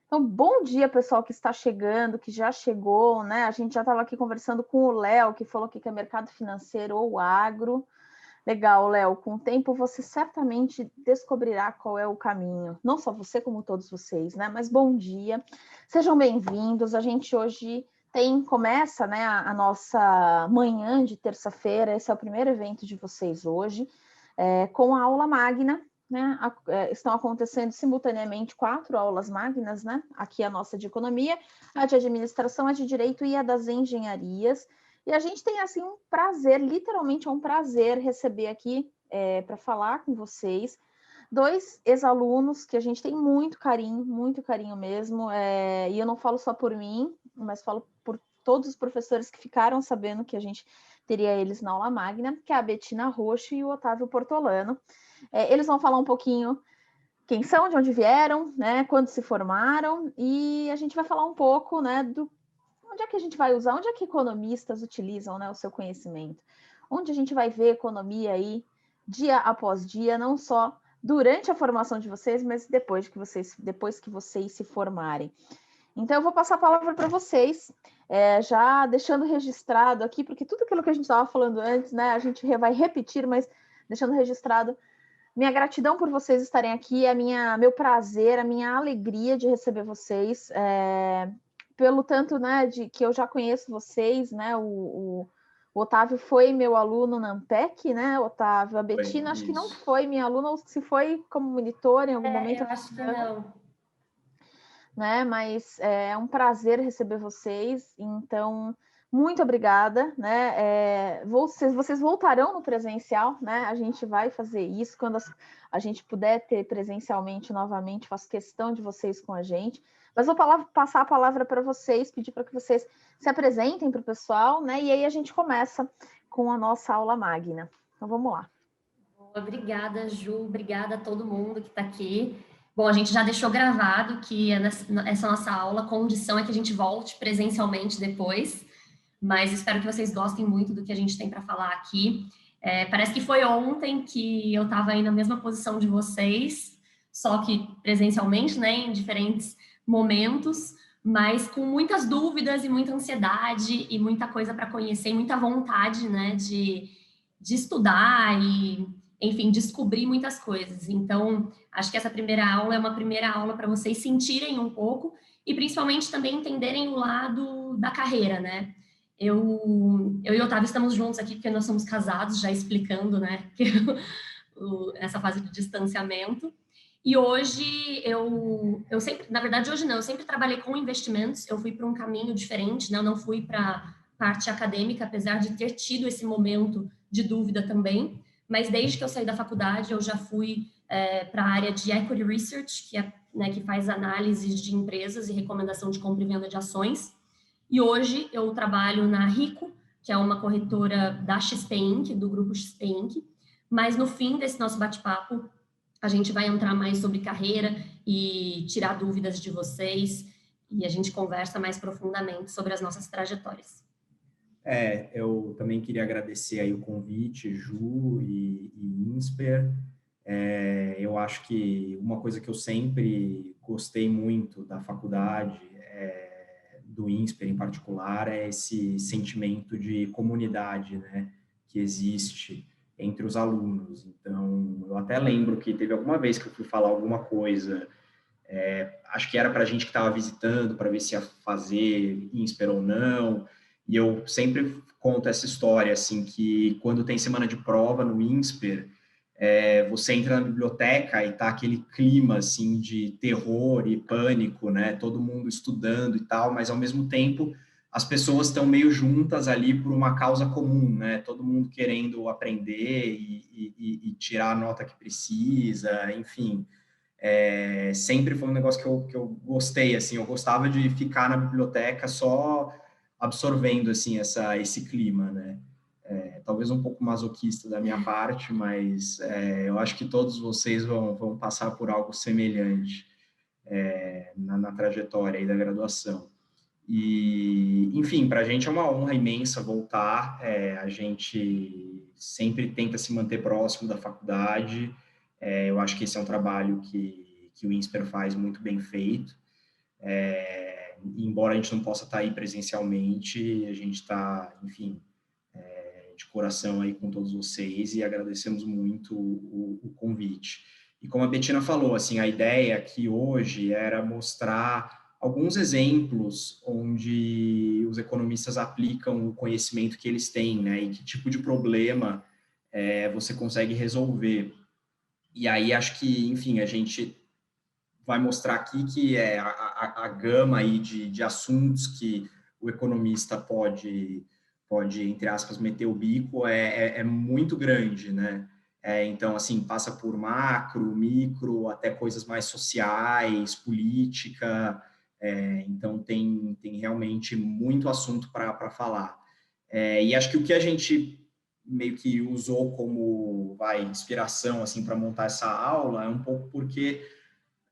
Então, bom dia, pessoal que está chegando, que já chegou, né? A gente já estava aqui conversando com o Léo, que falou que é mercado financeiro ou agro. Legal, Léo. Com o tempo você certamente descobrirá qual é o caminho. Não só você, como todos vocês, né? Mas bom dia. Sejam bem-vindos. A gente hoje começa, né, a nossa manhã de terça-feira. Esse é o primeiro evento de vocês hoje, com a aula magna. Né, estão acontecendo simultaneamente 4 aulas magnas, né? Aqui a nossa de economia, a de administração, a de direito e a das engenharias. E a gente tem assim um prazer, literalmente é um prazer receber aqui para falar com vocês 2 ex-alunos que a gente tem muito carinho mesmo. E eu não falo só por mim, mas falo por todos os professores que ficaram sabendo que a gente teria eles na aula magna, que é a Betina Roxo e o Otávio Portolano. Eles vão falar um pouquinho quem são, de onde vieram, né, quando se formaram, e a gente vai falar um pouco, né, do onde é que a gente vai usar, onde é que economistas utilizam, né, o seu conhecimento, onde a gente vai ver economia aí dia após dia, não só durante a formação de vocês, mas depois que vocês se formarem. Então eu vou passar a palavra para vocês, já deixando registrado aqui, porque tudo aquilo que a gente estava falando antes, né, a gente vai repetir, mas deixando registrado minha gratidão por vocês estarem aqui, meu prazer, a minha alegria de receber vocês, pelo tanto, né, de que eu já conheço vocês, né, o Otávio foi meu aluno na Ampec, né, Otávio, a Betina acho que não Isso. foi minha aluna, ou se foi como monitor em algum momento, Eu acho que não. né, mas é um prazer receber vocês, então muito obrigada, né? Vocês voltarão no presencial, né? A gente vai fazer isso quando a gente puder ter presencialmente novamente. Faço questão de vocês com a gente. Mas vou passar a palavra para vocês, pedir para que vocês se apresentem para o pessoal, né? E aí a gente começa com a nossa aula magna. Então vamos lá. Obrigada, Ju. Obrigada a todo mundo que está aqui. Bom, a gente já deixou gravado que essa nossa aula, a condição é que a gente volte presencialmente depois, mas espero que vocês gostem muito do que a gente tem para falar aqui. Parece que foi ontem que eu estava aí na mesma posição de vocês, só que presencialmente, né, em diferentes momentos, mas com muitas dúvidas e muita ansiedade e muita coisa para conhecer, e muita vontade, né, de estudar e, enfim, descobrir muitas coisas. Então, acho que essa primeira aula é uma primeira aula para vocês sentirem um pouco e principalmente também entenderem o lado da carreira, né? Eu e o Otávio estamos juntos aqui porque nós somos casados, já explicando, né, essa fase de distanciamento. E hoje eu sempre, na verdade hoje não, eu sempre trabalhei com investimentos, eu fui para um caminho diferente, né? Eu não fui para parte acadêmica, apesar de ter tido esse momento de dúvida também, mas desde que eu saí da faculdade eu já fui para a área de equity research, que é, né, que faz análises de empresas e recomendação de compra e venda de ações. E hoje eu trabalho na Rico, que é uma corretora da XP Inc., do grupo XP Inc., mas no fim desse nosso bate-papo, a gente vai entrar mais sobre carreira e tirar dúvidas de vocês, e a gente conversa mais profundamente sobre as nossas trajetórias. Eu também queria agradecer aí o convite, Ju e Insper. Eu acho que uma coisa que eu sempre gostei muito da faculdade, do Insper em particular, é esse sentimento de comunidade, né, que existe entre os alunos. Então, eu até lembro que teve alguma vez que eu fui falar alguma coisa, acho que era para a gente que estava visitando, para ver se ia fazer Insper ou não, e eu sempre conto essa história, assim, que quando tem semana de prova no Insper, você entra na biblioteca e tá aquele clima, assim, de terror e pânico, né? Todo mundo estudando e tal, mas, ao mesmo tempo, as pessoas estão meio juntas ali por uma causa comum, né? Todo mundo querendo aprender e tirar a nota que precisa, enfim. Sempre foi um negócio que eu gostei, assim, eu gostava de ficar na biblioteca só absorvendo, assim, esse clima, né? Talvez um pouco masoquista da minha parte, mas eu acho que todos vocês vão passar por algo semelhante na trajetória aí da graduação. E, enfim, para a gente é uma honra imensa voltar, a gente sempre tenta se manter próximo da faculdade, eu acho que esse é um trabalho que o INSPER faz muito bem feito. Embora a gente não possa estar aí presencialmente, a gente está, enfim, de coração aí com todos vocês e agradecemos muito o convite. E como a Bettina falou, assim, a ideia aqui hoje era mostrar alguns exemplos onde os economistas aplicam o conhecimento que eles têm, né, e que tipo de problema você consegue resolver. E aí acho que, enfim, a gente vai mostrar aqui que a gama aí de assuntos que o economista pode, entre aspas, meter o bico é muito grande, né? Então, assim, passa por macro, micro, até coisas mais sociais, política. Então, tem realmente muito assunto para falar. E acho que o que a gente meio que usou como inspiração assim para montar essa aula é um pouco porque,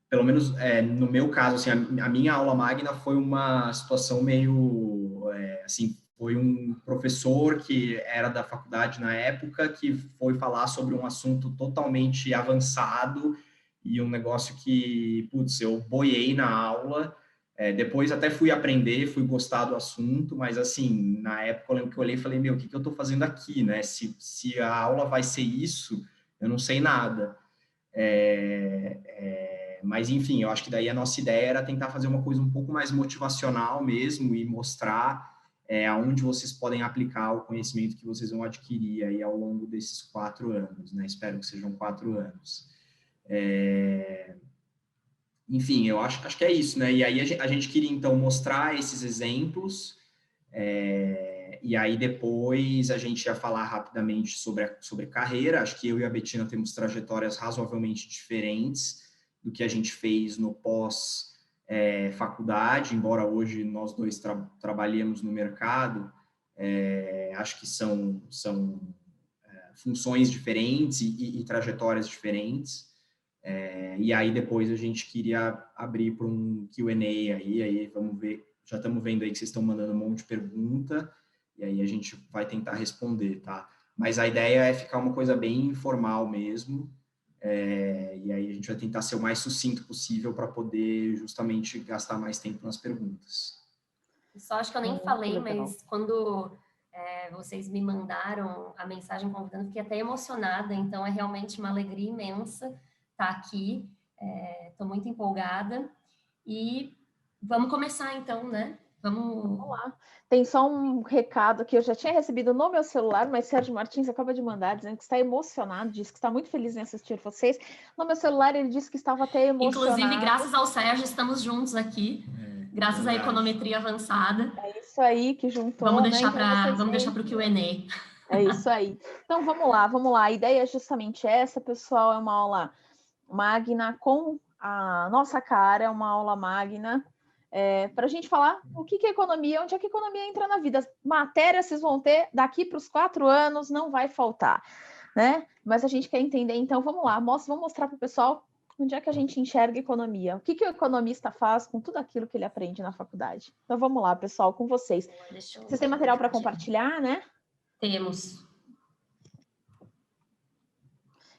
pelo menos no meu caso, assim, a minha aula magna foi uma situação meio assim, foi um professor que era da faculdade na época que foi falar sobre um assunto totalmente avançado e um negócio que, putz, eu boiei na aula. Depois até fui aprender, fui gostar do assunto, mas assim, na época eu lembro que eu olhei e falei, meu, o que eu estou fazendo aqui, né? Se a aula vai ser isso, eu não sei nada. Mas, enfim, eu acho que daí a nossa ideia era tentar fazer uma coisa um pouco mais motivacional mesmo e mostrar aonde vocês podem aplicar o conhecimento que vocês vão adquirir aí ao longo desses 4 anos, né? Espero que sejam 4 anos. Enfim, eu acho que é isso, né? E aí a gente queria, então, mostrar esses exemplos, e aí depois a gente ia falar rapidamente sobre carreira. Acho que eu e a Bettina temos trajetórias razoavelmente diferentes do que a gente fez no pós-faculdade, embora hoje nós dois trabalhemos no mercado, acho que são funções diferentes e trajetórias diferentes. E aí depois a gente queria abrir para um Q&A aí vamos ver, já estamos vendo aí que vocês estão mandando um monte de pergunta, e aí a gente vai tentar responder, tá? Mas a ideia é ficar uma coisa bem informal mesmo, e aí a gente vai tentar ser o mais sucinto possível para poder justamente gastar mais tempo nas perguntas. Só acho que eu nem falei, mas quando vocês me mandaram a mensagem convidando, fiquei até emocionada, então é realmente uma alegria imensa estar aqui, estou muito empolgada, e vamos começar então, né? Vamos lá. Tem só um recado que eu já tinha recebido no meu celular, mas Sérgio Martins acaba de mandar, dizendo que está emocionado, disse que está muito feliz em assistir vocês. No meu celular ele disse que estava até emocionado. Inclusive, graças ao Sérgio, estamos juntos aqui, graças à econometria avançada. É isso aí que juntou, vamos deixar né? Vamos deixar para o Q&A. É isso aí. Então, vamos lá. A ideia é justamente essa, pessoal, é uma aula magna com a nossa cara, é uma aula magna para a gente falar o que é economia, onde é que a economia entra na vida. As matérias vocês vão ter daqui para os 4 anos, não vai faltar, né? Mas a gente quer entender, então vamos lá, vamos mostrar para o pessoal onde é que a gente enxerga economia, o que o economista faz com tudo aquilo que ele aprende na faculdade. Então vamos lá, pessoal, com vocês. Vocês têm material para compartilhar, né? Temos.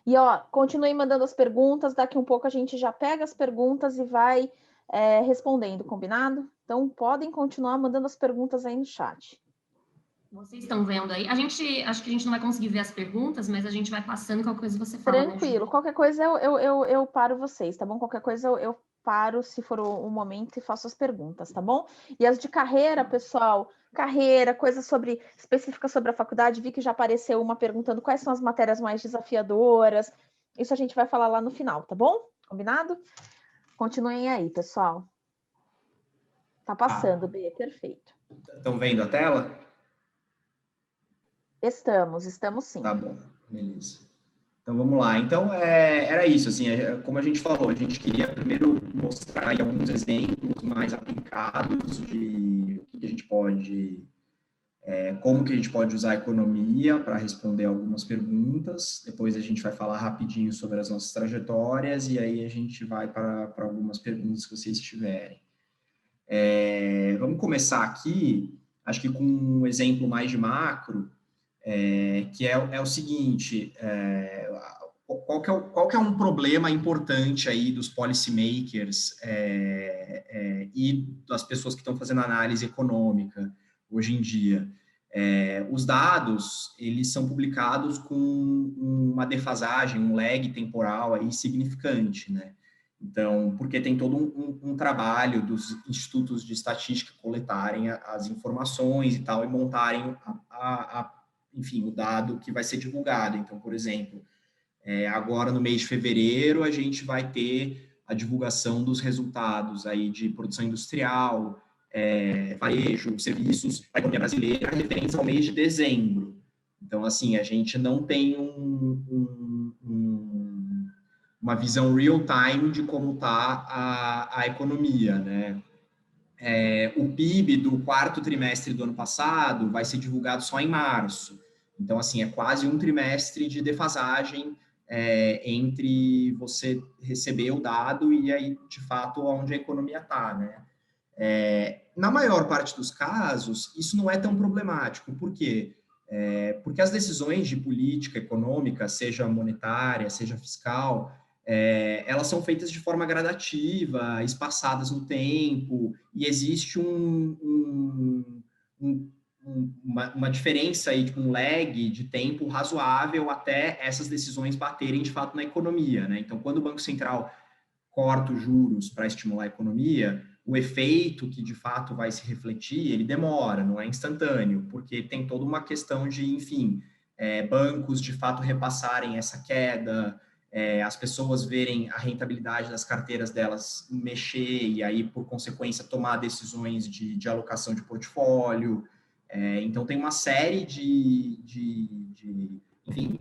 E, continuem mandando as perguntas, daqui um pouco a gente já pega as perguntas e vai respondendo, combinado? Então, podem continuar mandando as perguntas aí no chat. Vocês estão vendo aí? Acho que a gente não vai conseguir ver as perguntas, mas a gente vai passando, qualquer coisa você fala. Tranquilo, né, qualquer coisa eu paro vocês, tá bom? Qualquer coisa eu paro, se for o momento, e faço as perguntas, tá bom? E as de carreira, pessoal, coisas específicas sobre a faculdade, vi que já apareceu uma perguntando quais são as matérias mais desafiadoras, isso a gente vai falar lá no final, tá bom? Combinado? Continuem aí, pessoal. Tá passando, Bê, perfeito. Estão vendo a tela? Estamos sim. Tá bom, beleza. Então, vamos lá. Então, era isso, assim, como a gente falou, a gente queria primeiro mostrar aí alguns exemplos mais aplicados de o que a gente pode, como que a gente pode usar a economia para responder algumas perguntas. Depois a gente vai falar rapidinho sobre as nossas trajetórias e aí a gente vai para algumas perguntas que vocês tiverem. Vamos começar aqui, acho que com um exemplo mais de macro, que é o seguinte, qual que é um problema importante aí dos policymakers e das pessoas que estão fazendo análise econômica hoje em dia? Os dados, eles são publicados com uma defasagem, um lag temporal aí significante, né? Então, porque tem todo um trabalho dos institutos de estatística coletarem as informações e tal, e montarem, enfim, o dado que vai ser divulgado. Então, por exemplo, agora no mês de fevereiro, a gente vai ter a divulgação dos resultados aí de produção industrial, varejo, serviços da economia brasileira, referentes ao mês de dezembro. Então, assim, a gente não tem uma visão real-time de como está a economia, né? O PIB do quarto trimestre do ano passado vai ser divulgado só em março. Então, assim, é quase um trimestre de defasagem entre você receber o dado e aí, de fato, onde a economia está, né? Na maior parte dos casos, isso não é tão problemático. Por quê? Porque as decisões de política econômica, seja monetária, seja fiscal, elas são feitas de forma gradativa, espaçadas no tempo, e existe uma diferença aí, tipo, um lag de tempo razoável até essas decisões baterem de fato na economia, né? Então, quando o Banco Central corta os juros para estimular a economia, o efeito que de fato vai se refletir, ele demora, não é instantâneo, porque tem toda uma questão de, enfim, bancos de fato repassarem essa queda, as pessoas verem a rentabilidade das carteiras delas mexer e aí, por consequência, tomar decisões de alocação de portfólio. Então, tem uma série enfim,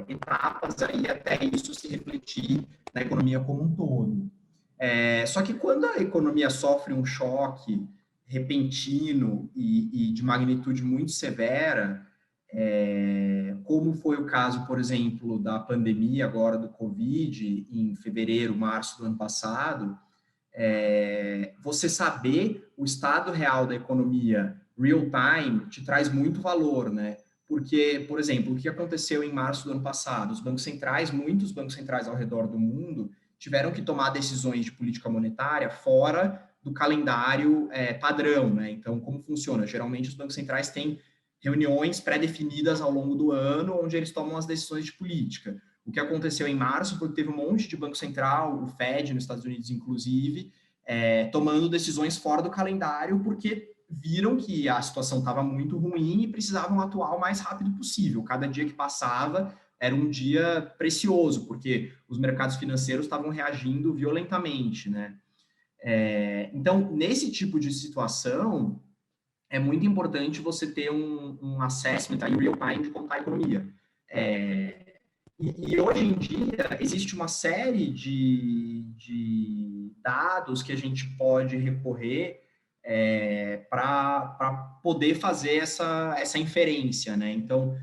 etapas aí até isso se refletir na economia como um todo. Só que quando a economia sofre um choque repentino e de magnitude muito severa, como foi o caso, por exemplo, da pandemia agora do Covid, em fevereiro, março do ano passado, você saber o estado real da economia real time te traz muito valor, né? Porque, por exemplo, o que aconteceu em março do ano passado? Os bancos centrais, muitos bancos centrais ao redor do mundo, tiveram que tomar decisões de política monetária fora do calendário padrão, né? Então, como funciona? Geralmente, os bancos centrais têm reuniões pré-definidas ao longo do ano, onde eles tomam as decisões de política. O que aconteceu em março foi que teve um monte de banco central, o Fed nos Estados Unidos, inclusive, tomando decisões fora do calendário, porque viram que a situação estava muito ruim e precisavam atuar o mais rápido possível. Cada dia que passava era um dia precioso, porque os mercados financeiros estavam reagindo violentamente, né? Então, nesse tipo de situação, é muito importante você ter um assessment aí, real time, de como está a economia. E hoje em dia, existe uma série de dados que a gente pode recorrer para poder fazer essa inferência, né? Então,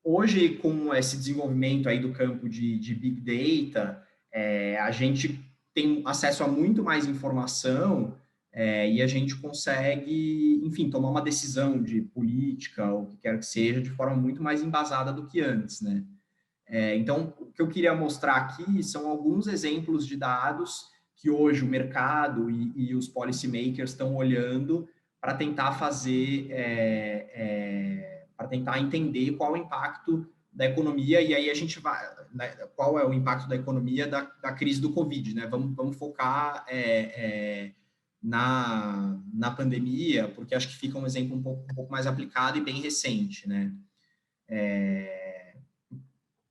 hoje, com esse desenvolvimento aí do campo de Big Data, a gente tem acesso a muito mais informação e a gente consegue, enfim, tomar uma decisão de política ou o que quer que seja de forma muito mais embasada do que antes, né? Então, o que eu queria mostrar aqui são alguns exemplos de dados que hoje o mercado e os policymakers estão olhando para tentar fazer, para tentar entender qual é o impacto da economia, e aí a gente vai, né, qual é o impacto da economia da crise do Covid, né? Vamos focar na pandemia, porque acho que fica um exemplo um pouco mais aplicado e bem recente, né?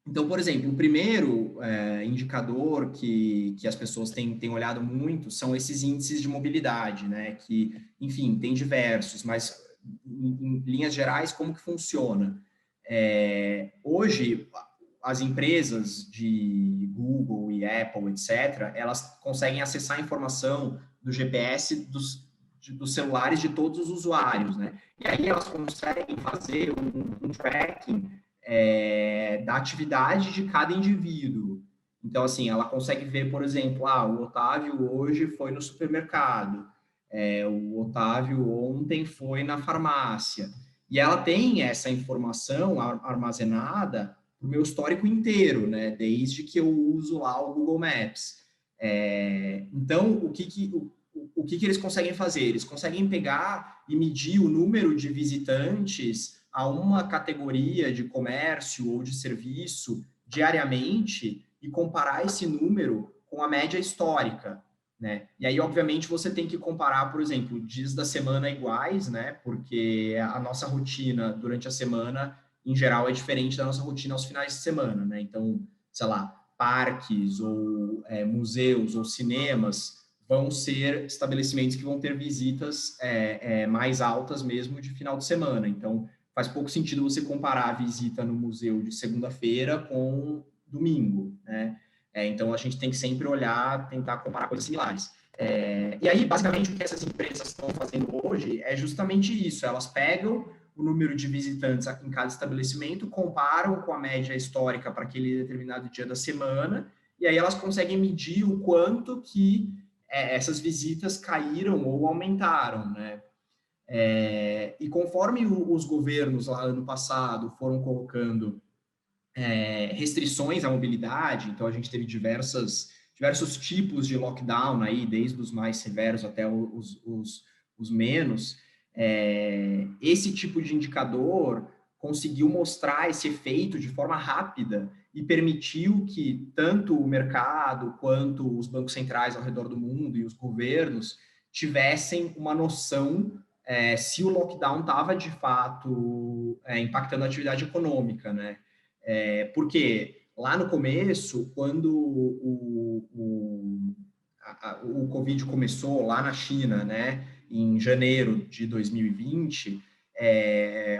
Então, por exemplo, o primeiro indicador que as pessoas têm olhado muito são esses índices de mobilidade, né? Que, enfim, tem diversos, mas em linhas gerais, como que funciona? Hoje, as empresas de Google e Apple, etc., elas conseguem acessar a informação do GPS dos celulares de todos os usuários, né? E aí elas conseguem fazer um tracking da atividade de cada indivíduo. Então, assim, ela consegue ver, por exemplo, o Otávio hoje foi no supermercado, o Otávio ontem foi na farmácia. E ela tem essa informação armazenada meu histórico inteiro, né? Desde que eu uso lá o Google Maps. Então, o que eles conseguem fazer? Eles conseguem pegar e medir o número de visitantes a uma categoria de comércio ou de serviço diariamente e comparar esse número com a média histórica, né? E aí, obviamente, você tem que comparar, por exemplo, dias da semana iguais, né? Porque a nossa rotina durante a semana, em geral, é diferente da nossa rotina aos finais de semana, né? Então, sei lá, parques ou museus ou cinemas vão ser estabelecimentos que vão ter visitas mais altas mesmo de final de semana. Então, faz pouco sentido você comparar a visita no museu de segunda-feira com domingo, né? Então, a gente tem que sempre olhar, tentar comparar coisas similares. E aí, basicamente, o que essas empresas estão fazendo hoje é justamente isso. Elas pegam o número de visitantes em cada estabelecimento, comparam com a média histórica para aquele determinado dia da semana, e aí elas conseguem medir o quanto que essas visitas caíram ou aumentaram, né? E conforme os governos lá ano passado foram colocando restrições à mobilidade, então a gente teve diversos tipos de lockdown aí, desde os mais severos até os menos, esse tipo de indicador conseguiu mostrar esse efeito de forma rápida e permitiu que tanto o mercado quanto os bancos centrais ao redor do mundo e os governos tivessem uma noção se o lockdown estava de fato impactando a atividade econômica, né? Porque lá no começo, quando o Covid começou lá na China, né, em janeiro de 2020,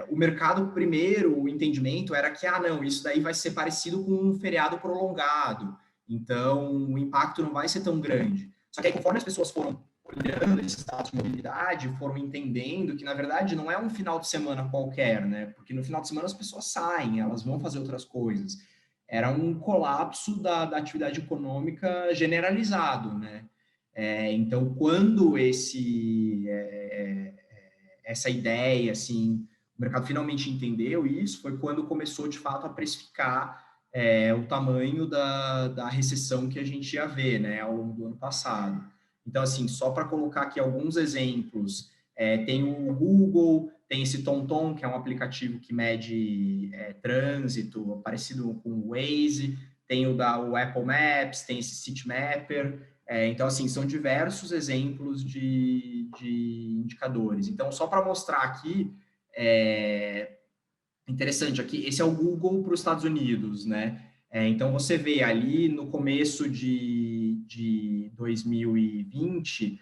o mercado, primeiro, o entendimento era que, não, isso daí vai ser parecido com um feriado prolongado, então o impacto não vai ser tão grande. Só que aí, conforme as pessoas foram olhando esses dados de mobilidade, foram entendendo que, na verdade, não é um final de semana qualquer, né? Porque no final de semana as pessoas saem, elas vão fazer outras coisas. Era um colapso da atividade econômica generalizado, né? Então, quando essa ideia, assim, o mercado finalmente entendeu isso, foi quando começou, de fato, a precificar o tamanho da recessão que a gente ia ver, né, ao longo do ano passado. Então, assim, só para colocar aqui alguns exemplos, tem o Google, tem esse TomTom, que é um aplicativo que mede trânsito, parecido com o Waze, tem o Apple Maps, tem esse Citymapper. Então, assim, são diversos exemplos de indicadores. Então, só para mostrar aqui, interessante, aqui, esse é o Google para os Estados Unidos, né? Então, você vê ali no começo de 2020,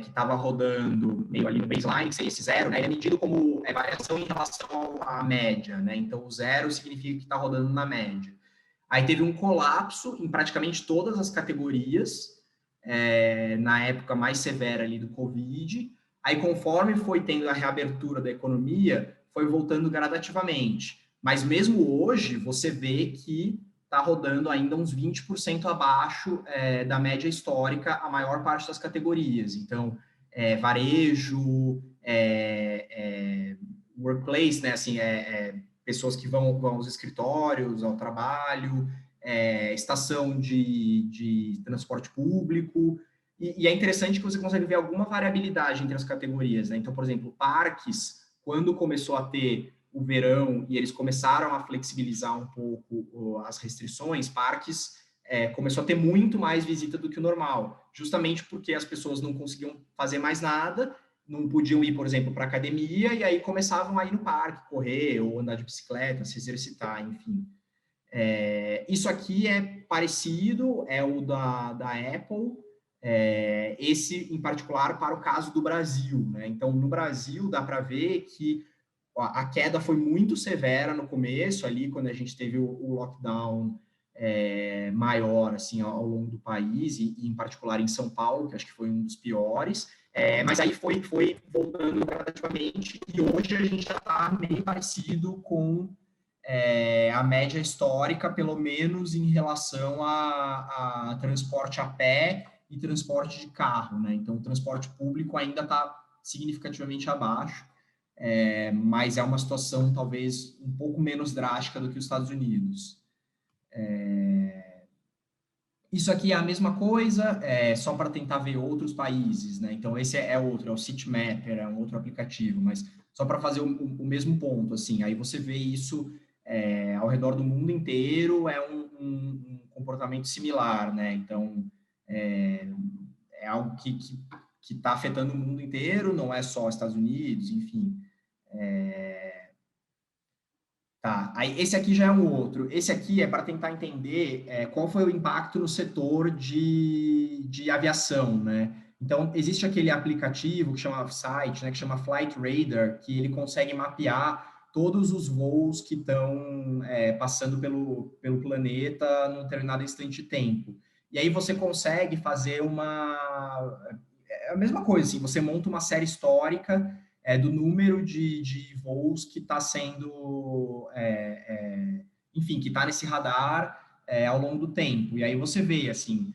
que estava rodando meio ali no baseline, que seria esse zero, né? Ele é medido como variação em relação à média, né? Então, o zero significa que está rodando na média. Aí teve um colapso em praticamente todas as categorias, na época mais severa ali do Covid. Aí, conforme foi tendo a reabertura da economia, foi voltando gradativamente. Mas mesmo hoje, você vê que está rodando ainda uns 20% abaixo da média histórica a maior parte das categorias. Então, varejo, workplace, né? Assim, pessoas que vão aos escritórios, ao trabalho, estação de transporte público. E é interessante que você consegue ver alguma variabilidade entre as categorias, né? Então, por exemplo, parques, quando começou a ter o verão e eles começaram a flexibilizar um pouco as restrições, parques começou a ter muito mais visita do que o normal, justamente porque as pessoas não conseguiam fazer mais nada, não podiam ir, por exemplo, para academia, e aí começavam a ir no parque, correr ou andar de bicicleta, se exercitar, enfim. Isso aqui é parecido, é o da Apple, esse em particular para o caso do Brasil, né? Então, no Brasil, dá para ver que a queda foi muito severa no começo, ali, quando a gente teve o lockdown maior, assim, ao longo do país, e em particular em São Paulo, que acho que foi um dos piores, mas aí foi voltando gradativamente, e hoje a gente já está meio parecido com a média histórica, pelo menos em relação a transporte a pé e transporte de carro, né? Então, o transporte público ainda está significativamente abaixo, mas é uma situação talvez um pouco menos drástica do que os Estados Unidos. Isso aqui é a mesma coisa, só para tentar ver outros países, né? Então, esse é outro, é o Citymapper, é um outro aplicativo, mas só para fazer o mesmo ponto, assim. Aí você vê isso ao redor do mundo inteiro, é um comportamento similar, né? Então, é algo que está afetando o mundo inteiro, não é só Estados Unidos, enfim. Tá, aí esse aqui já é um outro. Esse aqui é para tentar entender qual foi o impacto no setor de aviação, né? Então, existe aquele aplicativo que chama site, né, que chama Flight Radar, que ele consegue mapear todos os voos que estão passando pelo planeta num determinado instante de tempo. E aí você consegue fazer a mesma coisa, assim, você monta uma série histórica do número de voos que está sendo, enfim, que está nesse radar ao longo do tempo. E aí você vê, assim,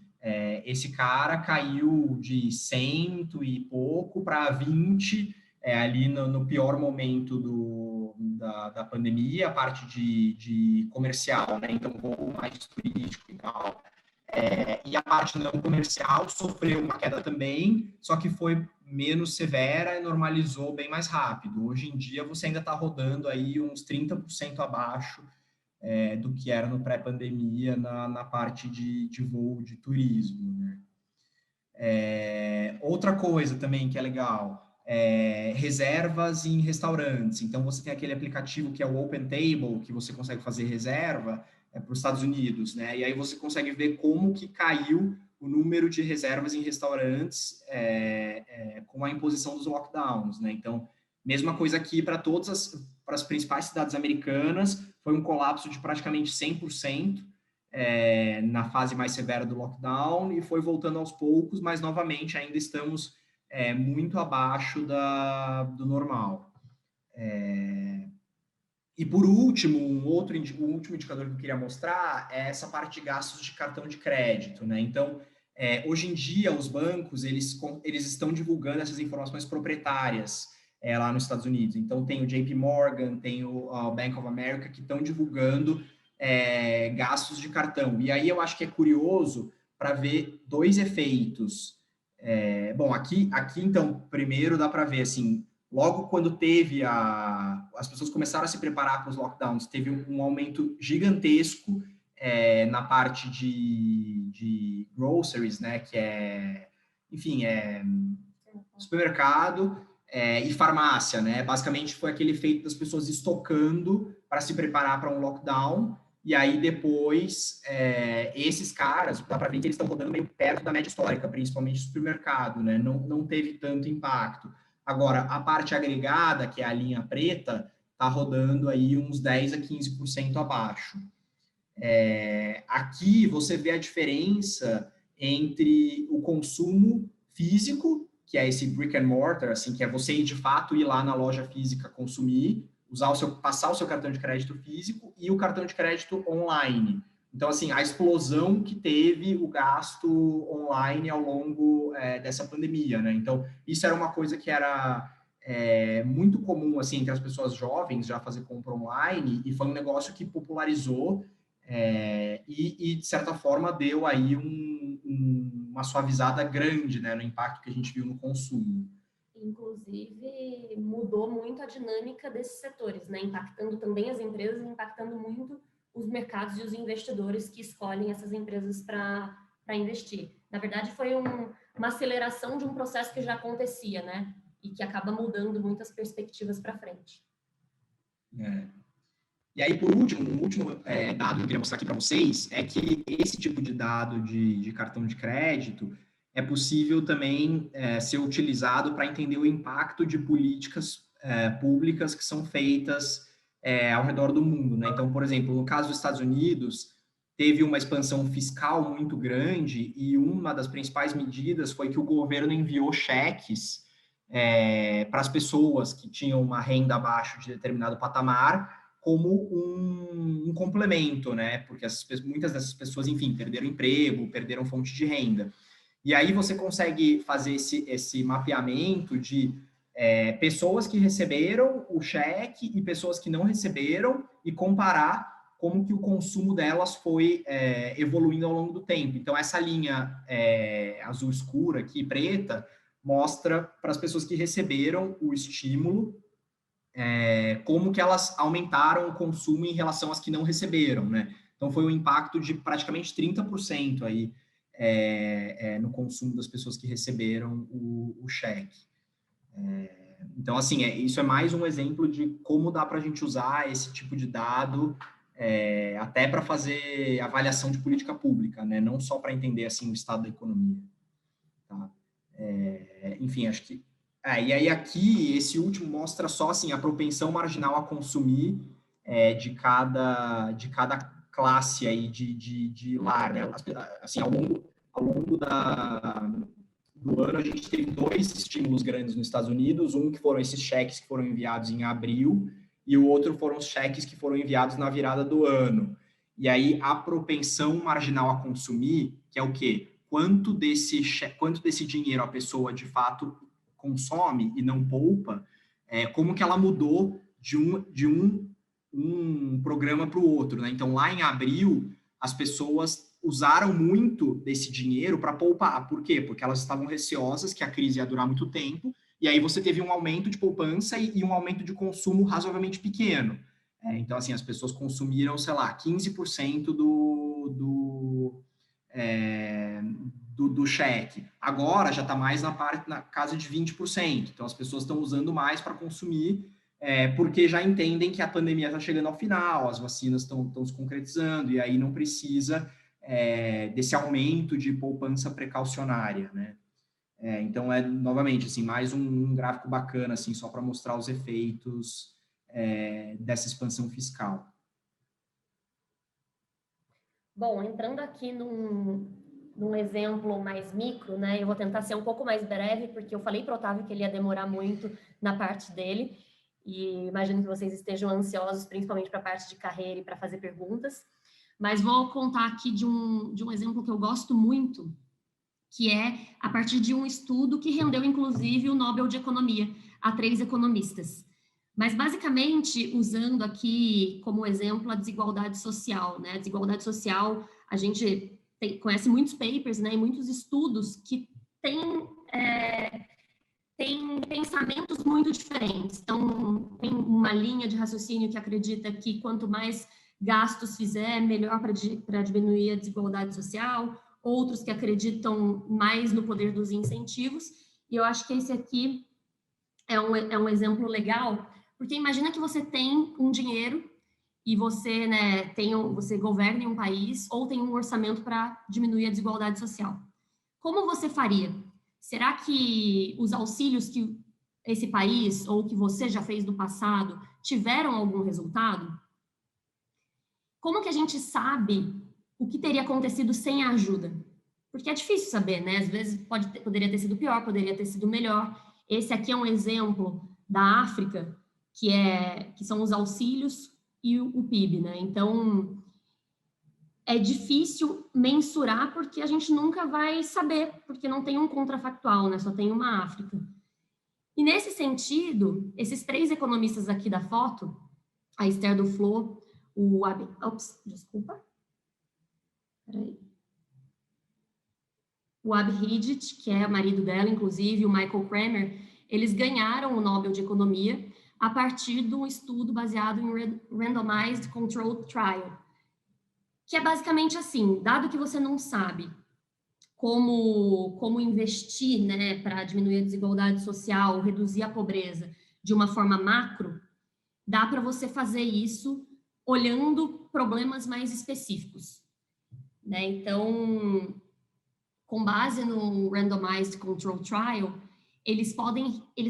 esse cara caiu de 100 e pouco para 20 ali no pior momento da pandemia, a parte de comercial, né? Então, voo mais turístico e tal. E a parte não comercial sofreu uma queda também, só que foi menos severa e normalizou bem mais rápido. Hoje em dia, você ainda está rodando aí uns 30% abaixo do que era no pré-pandemia na parte de voo de turismo, né? Outra coisa também que é legal, reservas em restaurantes. Então, você tem aquele aplicativo que é o Open Table, que você consegue fazer reserva para os Estados Unidos, né? E aí você consegue ver como que caiu o número de reservas em restaurantes com a imposição dos lockdowns, né? Então, mesma coisa aqui para para as principais cidades americanas, foi um colapso de praticamente 100%, na fase mais severa do lockdown, e foi voltando aos poucos, mas novamente ainda estamos muito abaixo do normal. E por último, um último indicador que eu queria mostrar é essa parte de gastos de cartão de crédito, né? Então, hoje em dia, os bancos, eles estão divulgando essas informações proprietárias lá nos Estados Unidos. Então, tem o JP Morgan, tem o Bank of America, que estão divulgando gastos de cartão. E aí eu acho que é curioso para ver dois efeitos. Bom, aqui, então, primeiro dá para ver, assim, logo quando teve as pessoas começaram a se preparar para os lockdowns, teve um aumento gigantesco na parte de groceries, né, que enfim, supermercado e farmácia, né, basicamente foi aquele efeito das pessoas estocando para se preparar para um lockdown, e aí depois esses caras, dá para ver que eles estão rodando meio perto da média histórica, principalmente do supermercado, né, não teve tanto impacto. Agora, a parte agregada, que é a linha preta, está rodando aí uns 10 a 15% abaixo. Aqui você vê a diferença entre o consumo físico, que é esse brick and mortar, assim, que é você de fato ir lá na loja física consumir, passar o seu cartão de crédito físico, e o cartão de crédito online. Então, assim, a explosão que teve o gasto online ao longo dessa pandemia, né? Então, isso era uma coisa que era muito comum, assim, entre as pessoas jovens, já fazer compra online, e foi um negócio que popularizou e de certa forma, deu aí uma suavizada grande, né, no impacto que a gente viu no consumo. Inclusive, mudou muito a dinâmica desses setores, né? Impactando também as empresas, impactando muito os mercados e os investidores que escolhem essas empresas para investir. Na verdade, foi uma aceleração de um processo que já acontecia, né? E que acaba mudando muitas perspectivas para frente. E aí, por último, um último dado que eu queria mostrar aqui para vocês é que esse tipo de dado de cartão de crédito é possível também ser utilizado para entender o impacto de políticas públicas que são feitas ao redor do mundo, né? Então, por exemplo, no caso dos Estados Unidos, teve uma expansão fiscal muito grande e uma das principais medidas foi que o governo enviou cheques para as pessoas que tinham uma renda abaixo de determinado patamar como um complemento, né? Porque muitas dessas pessoas, enfim, perderam emprego, perderam fonte de renda. E aí você consegue fazer esse mapeamento de pessoas que receberam o cheque e pessoas que não receberam e comparar como que o consumo delas foi evoluindo ao longo do tempo. Então, essa linha azul escura aqui, preta, mostra para as pessoas que receberam o estímulo como que elas aumentaram o consumo em relação às que não receberam, né? Então, foi um impacto de praticamente 30% aí no consumo das pessoas que receberam o cheque. Então, assim, isso é mais um exemplo de como dá para a gente usar esse tipo de dado até para fazer avaliação de política pública, né? Não só para entender, assim, o estado da economia. Tá? Enfim, acho que... e aí aqui, esse último mostra só, assim, a propensão marginal a consumir de cada classe aí de lar, né? Assim, ao longo do ano, a gente teve 2 estímulos grandes nos Estados Unidos, um que foram esses cheques que foram enviados em abril, e o outro foram os cheques que foram enviados na virada do ano. E aí, a propensão marginal a consumir, que é o quê? Quanto desse dinheiro a pessoa, de fato, consome e não poupa, como que ela mudou de um programa para o outro, né? Então, lá em abril, as pessoas usaram muito desse dinheiro para poupar. Por quê? Porque elas estavam receosas que a crise ia durar muito tempo, e aí você teve um aumento de poupança e um aumento de consumo razoavelmente pequeno. Então, assim, as pessoas consumiram, sei lá, 15% do cheque. Agora já está mais na casa de 20%. Então, as pessoas estão usando mais para consumir, porque já entendem que a pandemia está chegando ao final, as vacinas estão se concretizando, e aí não precisa desse aumento de poupança precaucionária, né? Então, novamente, assim, mais um gráfico bacana, assim, só para mostrar os efeitos dessa expansão fiscal. Bom, entrando aqui num exemplo mais micro, né? Eu vou tentar ser um pouco mais breve, porque eu falei para o Otávio que ele ia demorar muito na parte dele, e imagino que vocês estejam ansiosos, principalmente para a parte de carreira e para fazer perguntas. Mas vou contar aqui de um exemplo que eu gosto muito, que é a partir de um estudo que rendeu, inclusive, o Nobel de Economia a 3 economistas. Mas, basicamente, usando aqui como exemplo a desigualdade social, né? A desigualdade social, a gente conhece muitos papers, né, e muitos estudos que têm pensamentos muito diferentes. Então, tem uma linha de raciocínio que acredita que quanto mais gastos fizer, melhor para diminuir a desigualdade social, outros que acreditam mais no poder dos incentivos, e eu acho que esse aqui é um exemplo legal, porque imagina que você tem um dinheiro e você, né, você governa em um país ou tem um orçamento para diminuir a desigualdade social. Como você faria? Será que os auxílios que esse país ou que você já fez no passado tiveram algum resultado? Como que a gente sabe o que teria acontecido sem a ajuda? Porque é difícil saber, né? Às vezes poderia ter sido pior, poderia ter sido melhor. Esse aqui é um exemplo da África, que são os auxílios e o PIB, né? Então, é difícil mensurar porque a gente nunca vai saber, porque não tem um contrafactual, né? Só tem uma África. E nesse sentido, esses 3 economistas aqui da foto, a Esther Duflo, o Abhi Hidit, que é o marido dela, inclusive, o Michael Kramer, eles ganharam o Nobel de Economia a partir de um estudo baseado em Randomized Controlled Trial, que é basicamente assim, dado que você não sabe como investir, né, para diminuir a desigualdade social, reduzir a pobreza de uma forma macro, dá para você fazer isso olhando problemas mais específicos, né? Então, com base no Randomized Control Trial, eles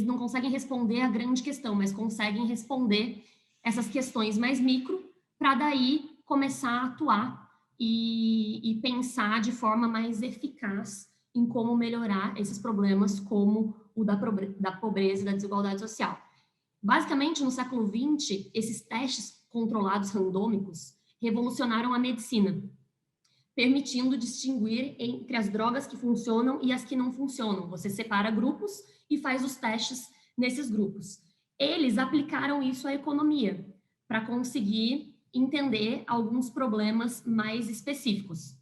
não conseguem responder a grande questão, mas conseguem responder essas questões mais micro, para daí começar a atuar e pensar de forma mais eficaz em como melhorar esses problemas, como o da pobreza e da desigualdade social. Basicamente, no século XX, esses testes controlados randômicos revolucionaram a medicina, permitindo distinguir entre as drogas que funcionam e as que não funcionam. Você separa grupos e faz os testes nesses grupos. Eles aplicaram isso à economia, para conseguir entender alguns problemas mais específicos.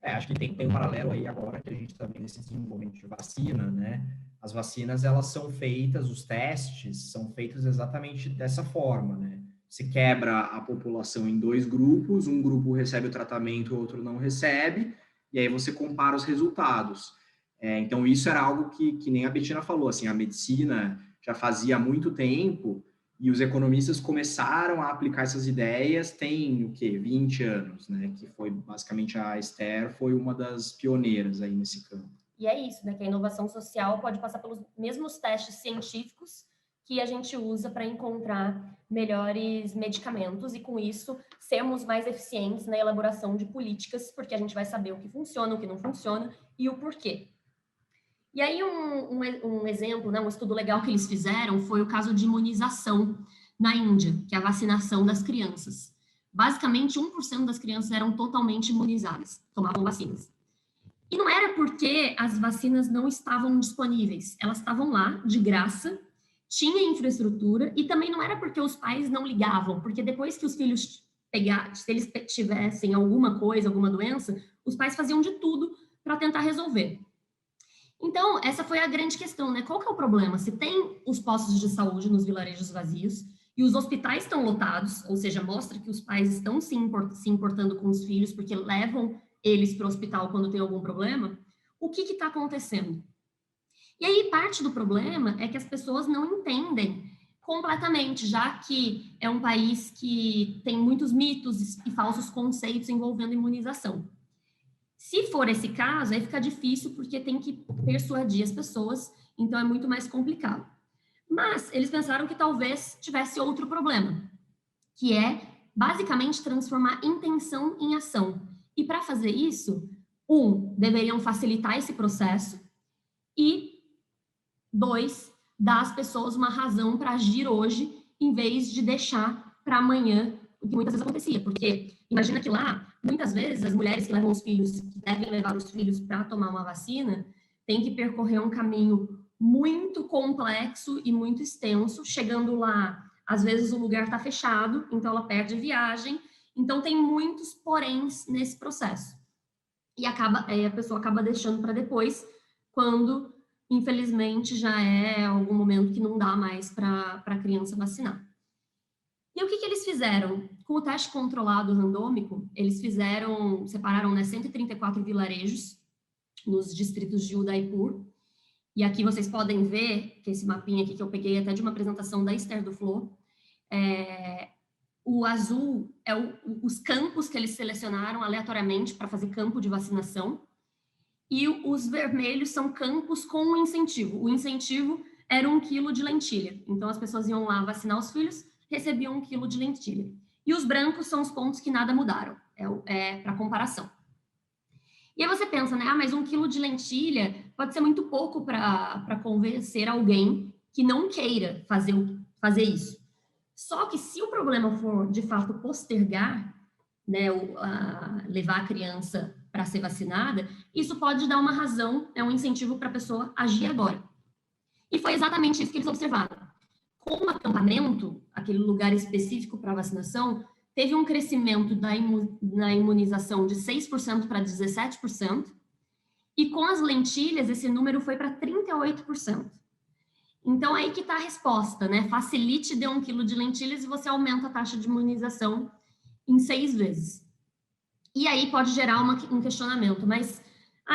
Acho que tem um paralelo aí agora que a gente está vendo esse desenvolvimento de vacina, né? As vacinas, elas são feitas, os testes são feitos exatamente dessa forma, né? Se quebra a população em 2 grupos, um grupo recebe o tratamento, o outro não recebe, e aí você compara os resultados. Então, isso era algo que nem a Bettina falou, assim, a medicina já fazia há muito tempo, e os economistas começaram a aplicar essas ideias tem, 20 anos, né? Que foi, basicamente, a Esther foi uma das pioneiras aí nesse campo. E é isso, né? Que a inovação social pode passar pelos mesmos testes científicos que a gente usa para encontrar melhores medicamentos e, com isso, sermos mais eficientes na elaboração de políticas, porque a gente vai saber o que funciona, o que não funciona e o porquê. E aí, um exemplo, né, um estudo legal que eles fizeram foi o caso de imunização na Índia, que é a vacinação das crianças. Basicamente, 1% das crianças eram totalmente imunizadas, tomavam vacinas. E não era porque as vacinas não estavam disponíveis, elas estavam lá, de graça, tinha infraestrutura, e também não era porque os pais não ligavam, porque depois que os filhos se eles tivessem alguma coisa, alguma doença, os pais faziam de tudo para tentar resolver. Então, essa foi a grande questão, né? Qual que é o problema? Se tem os postos de saúde nos vilarejos vazios e os hospitais estão lotados, ou seja, mostra que os pais estão se importando com os filhos porque levam eles para o hospital quando tem algum problema, o que está acontecendo? E aí, parte do problema é que as pessoas não entendem completamente, já que é um país que tem muitos mitos e falsos conceitos envolvendo imunização. Se for esse caso, aí fica difícil porque tem que persuadir as pessoas, então é muito mais complicado. Mas eles pensaram que talvez tivesse outro problema, que é basicamente transformar intenção em ação. E para fazer isso, deveriam facilitar esse processo e 2, dar às pessoas uma razão para agir hoje, em vez de deixar para amanhã, o que muitas vezes acontecia, porque imagina que lá, muitas vezes, as mulheres que levam os filhos, que devem levar os filhos para tomar uma vacina, têm que percorrer um caminho muito complexo e muito extenso, chegando lá, às vezes o lugar está fechado, então ela perde a viagem, então tem muitos poréns nesse processo. E a pessoa acaba deixando para depois, quando, infelizmente, já é algum momento que não dá mais para a criança vacinar. E o que eles fizeram? Com o teste controlado randômico, eles separaram, né, 134 vilarejos nos distritos de Udaipur. E aqui vocês podem ver, que esse mapinha aqui que eu peguei até de uma apresentação da Esther Duflo, o azul é os campos que eles selecionaram aleatoriamente para fazer campo de vacinação, e os vermelhos são campos com um incentivo. O incentivo era 1 quilo de lentilha. Então, as pessoas iam lá vacinar os filhos, recebiam 1 quilo de lentilha. E os brancos são os pontos que nada mudaram, para comparação. E aí você pensa, né? Mas 1 quilo de lentilha pode ser muito pouco para convencer alguém que não queira fazer isso. Só que se o problema for, de fato, postergar, né, levar a criança para ser vacinada, isso pode dar uma razão, um incentivo para a pessoa agir agora. E foi exatamente isso que eles observaram. Com o acampamento, aquele lugar específico para vacinação, teve um crescimento na imunização de 6% para 17%, e com as lentilhas, esse número foi para 38%. Então, aí que está a resposta, né? Facilite de 1 quilo de lentilhas e você aumenta a taxa de imunização em 6 vezes. E aí pode gerar um questionamento, mas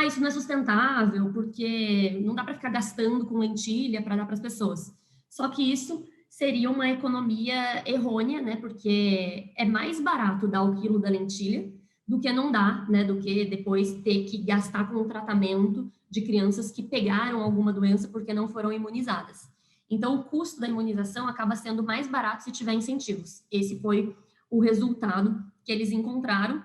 isso não é sustentável, porque não dá para ficar gastando com lentilha para dar para as pessoas. Só que isso seria uma economia errônea, né? Porque é mais barato dar o quilo da lentilha do que não dar, né? Do que depois ter que gastar com o tratamento de crianças que pegaram alguma doença porque não foram imunizadas. Então, o custo da imunização acaba sendo mais barato se tiver incentivos. Esse foi o resultado que eles encontraram.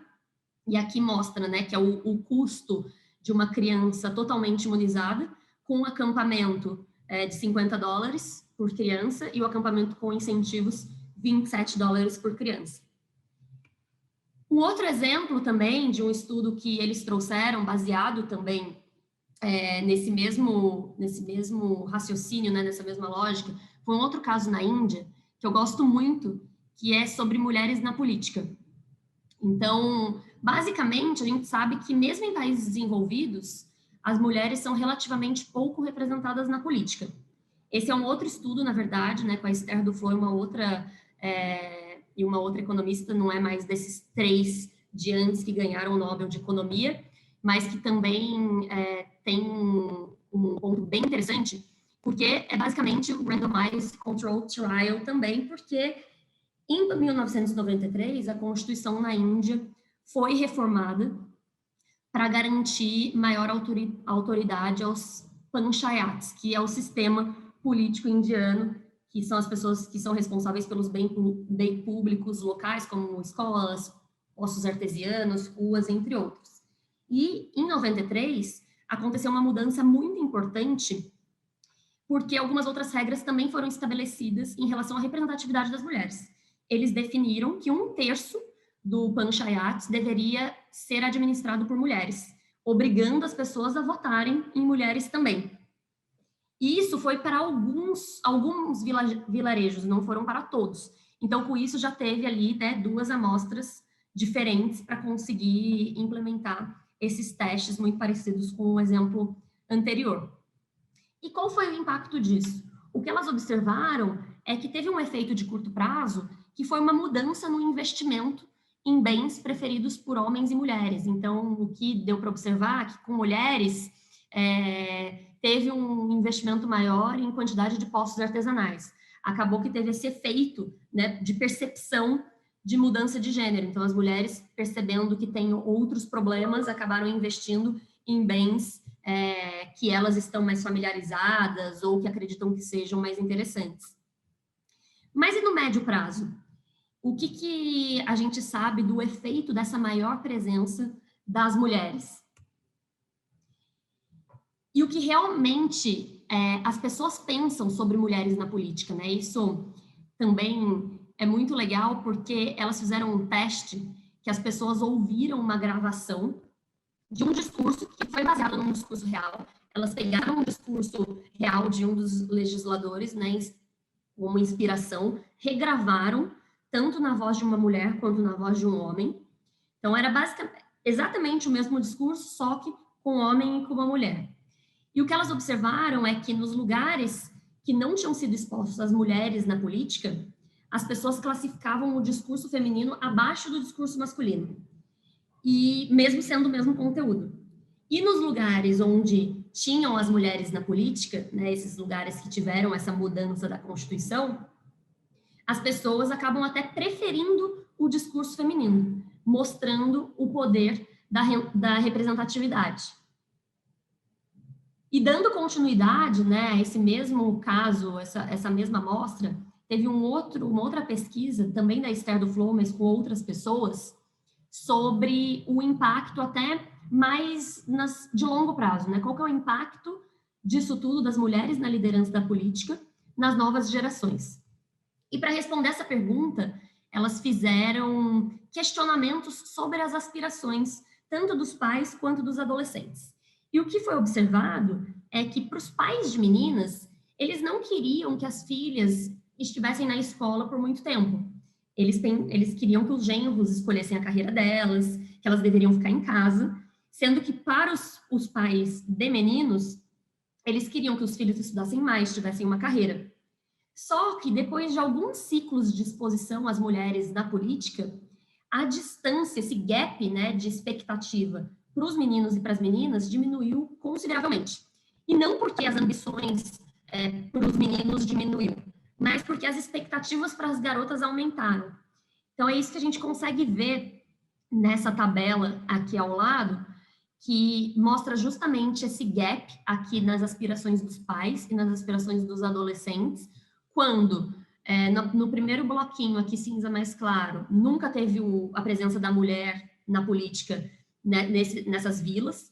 E aqui mostra, né, que é o custo de uma criança totalmente imunizada, com um acampamento de $50 por criança e o acampamento com incentivos $27 por criança. Um outro exemplo também de um estudo que eles trouxeram, baseado também nesse mesmo raciocínio, né, nessa mesma lógica, foi um outro caso na Índia, que eu gosto muito, que é sobre mulheres na política. Então, basicamente, a gente sabe que mesmo em países desenvolvidos, as mulheres são relativamente pouco representadas na política. Esse é um outro estudo, na verdade, né, com a Esther Duflo e uma outra economista, não é mais desses 3 de antes que ganharam o Nobel de Economia, mas que também tem um ponto bem interessante, porque é basicamente o Randomized Controlled Trial também, porque em 1993, a Constituição na Índia foi reformada para garantir maior autoridade aos panchayats, que é o sistema político indiano, que são as pessoas que são responsáveis pelos bens públicos locais, como escolas, poços artesianos, ruas, entre outros. E, em 93, aconteceu uma mudança muito importante, porque algumas outras regras também foram estabelecidas em relação à representatividade das mulheres. Eles definiram que 1/3 do panchayat deveria ser administrado por mulheres, obrigando as pessoas a votarem em mulheres também. E isso foi para alguns vilarejos, não foram para todos. Então, com isso, já teve ali, né, 2 amostras diferentes para conseguir implementar esses testes muito parecidos com o exemplo anterior. E qual foi o impacto disso? O que elas observaram é que teve um efeito de curto prazo, que foi uma mudança no investimento em bens preferidos por homens e mulheres. Então, o que deu para observar é que com mulheres teve um investimento maior em quantidade de poços artesanais. Acabou que teve esse efeito, né, de percepção de mudança de gênero. Então, as mulheres, percebendo que têm outros problemas, acabaram investindo em bens que elas estão mais familiarizadas ou que acreditam que sejam mais interessantes. Mas e no médio prazo? O que a gente sabe do efeito dessa maior presença das mulheres? E o que realmente as pessoas pensam sobre mulheres na política, né? Isso também é muito legal, porque elas fizeram um teste que as pessoas ouviram uma gravação de um discurso que foi baseado num discurso real. Elas pegaram um discurso real de um dos legisladores, né, como inspiração, regravaram tanto na voz de uma mulher quanto na voz de um homem. Então, era basicamente exatamente o mesmo discurso, só que com um homem e com uma mulher. E o que elas observaram é que nos lugares que não tinham sido expostos às mulheres na política, as pessoas classificavam o discurso feminino abaixo do discurso masculino, e mesmo sendo o mesmo conteúdo. E nos lugares onde tinham as mulheres na política, né, esses lugares que tiveram essa mudança da Constituição, as pessoas acabam até preferindo o discurso feminino, mostrando o poder da representatividade. E dando continuidade, né, a esse mesmo caso, essa mesma amostra, teve uma outra pesquisa, também da Esther Duflo, mas com outras pessoas, sobre o impacto até mais de longo prazo, né? Qual que é o impacto disso tudo das mulheres na liderança da política nas novas gerações? E para responder essa pergunta, elas fizeram questionamentos sobre as aspirações, tanto dos pais quanto dos adolescentes. E o que foi observado é que para os pais de meninas, eles não queriam que as filhas estivessem na escola por muito tempo. Eles queriam que os genros escolhessem a carreira delas, que elas deveriam ficar em casa, sendo que para os pais de meninos, eles queriam que os filhos estudassem mais, tivessem uma carreira. Só que depois de alguns ciclos de exposição às mulheres na política, a distância, esse gap, né, de expectativa para os meninos e para as meninas diminuiu consideravelmente. E não porque as ambições para os meninos diminuíram, mas porque as expectativas para as garotas aumentaram. Então, é isso que a gente consegue ver nessa tabela aqui ao lado, que mostra justamente esse gap aqui nas aspirações dos pais e nas aspirações dos adolescentes, quando, no primeiro bloquinho aqui, cinza mais claro, nunca teve a presença da mulher na política, né, nessas vilas.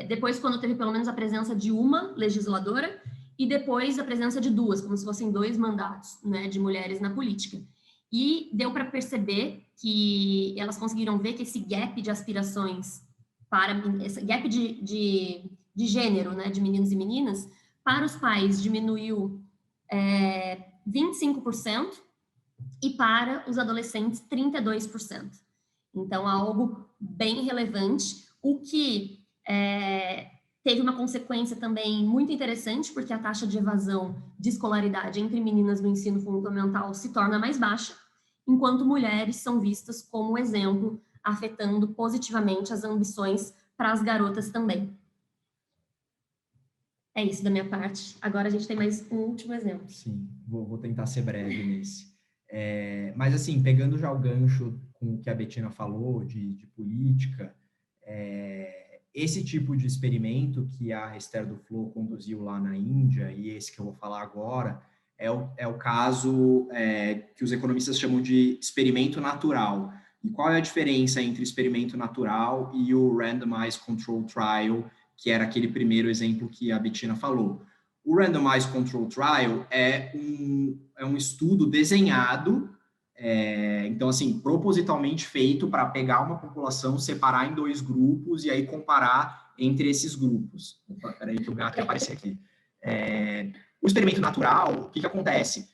Depois, quando teve pelo menos a presença de uma legisladora, e depois a presença de 2, como se fossem 2 mandatos, né, de mulheres na política. E deu para perceber que elas conseguiram ver que esse gap de aspirações, esse gap de gênero, né, de meninos e meninas, para os pais diminuiu 25%, e para os adolescentes, 32%. Então, algo bem relevante, o que teve uma consequência também muito interessante, porque a taxa de evasão de escolaridade entre meninas no ensino fundamental se torna mais baixa, enquanto mulheres são vistas como exemplo, afetando positivamente as ambições para as garotas também. É isso da minha parte. Agora a gente tem mais um último exemplo. Sim, vou tentar ser breve nesse. Mas, assim, pegando já o gancho com o que a Bettina falou de política, esse tipo de experimento que a Esther Duflo conduziu lá na Índia, e esse que eu vou falar agora, é o caso que os economistas chamam de experimento natural. E qual é a diferença entre experimento natural e o Randomized Control Trial, que era aquele primeiro exemplo que a Bettina falou? O Randomized Control Trial é um estudo desenhado, então, assim, propositalmente feito para pegar uma população, separar em 2 grupos e aí comparar entre esses grupos. Opa, peraí que o gato ia aparecer aqui. O experimento natural, o que acontece?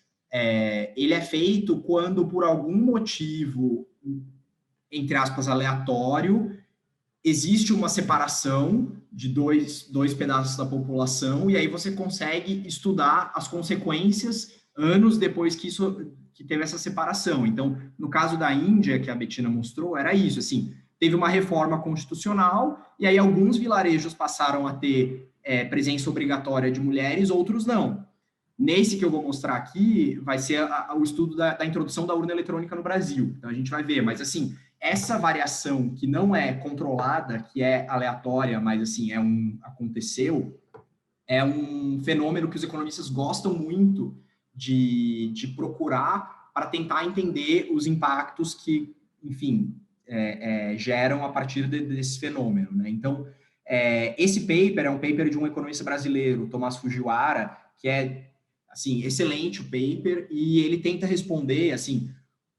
Ele é feito quando, por algum motivo, entre aspas, aleatório, existe uma separação de dois pedaços da população e aí você consegue estudar as consequências anos depois que teve essa separação. Então, no caso da Índia, que a Bettina mostrou, era isso, assim, teve uma reforma constitucional e aí alguns vilarejos passaram a ter presença obrigatória de mulheres, outros não. Nesse que eu vou mostrar aqui, vai ser o estudo da introdução da urna eletrônica no Brasil. Então, a gente vai ver, mas assim, essa variação que não é controlada, que é aleatória, mas assim, aconteceu, é um fenômeno que os economistas gostam muito de procurar para tentar entender os impactos que, enfim, geram a partir desse fenômeno, né? Então, esse paper é um paper de um economista brasileiro, Tomás Fujiwara, que é, assim, excelente o paper, e ele tenta responder, assim,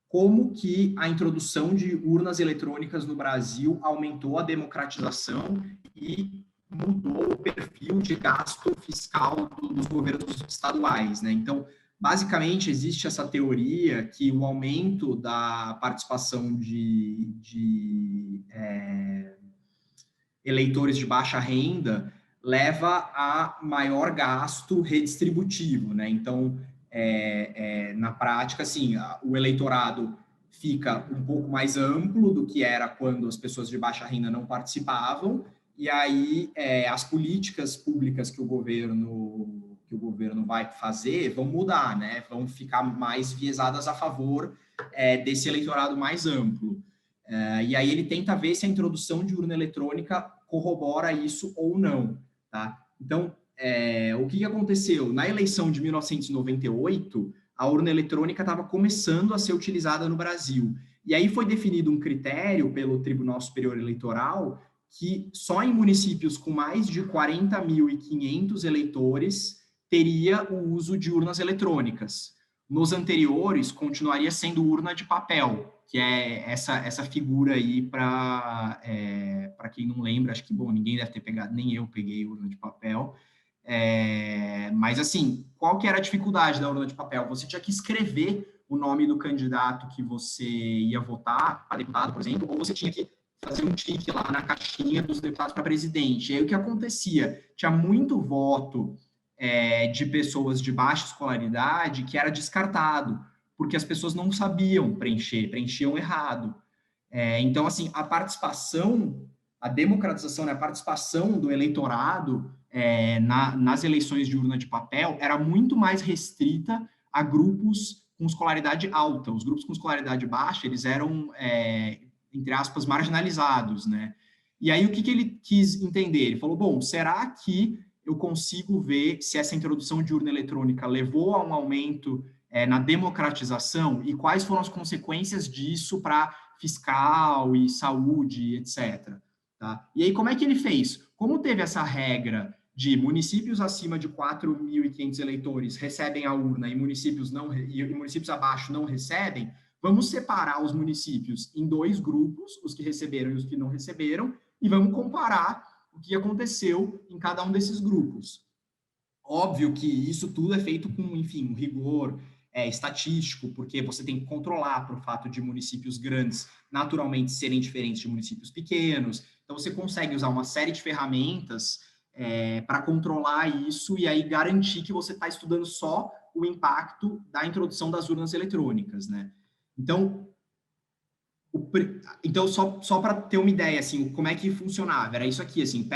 como que a introdução de urnas eletrônicas no Brasil aumentou a democratização e mudou o perfil de gasto fiscal dos governos estaduais, né? Então, basicamente, existe essa teoria que o aumento da participação de eleitores de baixa renda leva a maior gasto redistributivo, né? Então, na prática, assim, o eleitorado fica um pouco mais amplo do que era quando as pessoas de baixa renda não participavam, e aí as políticas públicas que o governo vai fazer vão mudar, né? Vão ficar mais viesadas a favor desse eleitorado mais amplo. E aí ele tenta ver se a introdução de urna eletrônica corrobora isso ou não, tá? Então, o que aconteceu? Na eleição de 1998, a urna eletrônica estava começando a ser utilizada no Brasil. E aí foi definido um critério pelo Tribunal Superior Eleitoral que só em municípios com mais de 40.500 eleitores teria o uso de urnas eletrônicas. Nos anteriores, continuaria sendo urna de papel, que é essa figura aí para quem não lembra, acho que, bom, ninguém deve ter pegado, nem eu peguei urna de papel, mas assim, qual que era a dificuldade da urna de papel? Você tinha que escrever o nome do candidato que você ia votar, para deputado, por exemplo, ou você tinha que fazer um tique lá na caixinha dos deputados para presidente. E aí o que acontecia? Tinha muito voto de pessoas de baixa escolaridade que era descartado, porque as pessoas não sabiam preenchiam errado. Então, assim, a participação, a democratização, né, a participação do eleitorado nas eleições de urna de papel era muito mais restrita a grupos com escolaridade alta. Os grupos com escolaridade baixa, eles eram, entre aspas, marginalizados, né? E aí, o que ele quis entender? Ele falou, bom, será que eu consigo ver se essa introdução de urna eletrônica levou a um aumento na democratização e quais foram as consequências disso para fiscal e saúde, etc. Tá? E aí, como é que ele fez? Como teve essa regra de municípios acima de 4.500 eleitores recebem a urna e municípios abaixo não recebem, vamos separar os municípios em 2 grupos, os que receberam e os que não receberam, e vamos comparar o que aconteceu em cada um desses grupos. Óbvio que isso tudo é feito com, enfim, um rigor estatístico, porque você tem que controlar para o fato de municípios grandes naturalmente serem diferentes de municípios pequenos. Então, você consegue usar uma série de ferramentas para controlar isso e aí garantir que você está estudando só o impacto da introdução das urnas eletrônicas, né? Então, só para ter uma ideia, assim, como é que funcionava, era isso aqui, assim,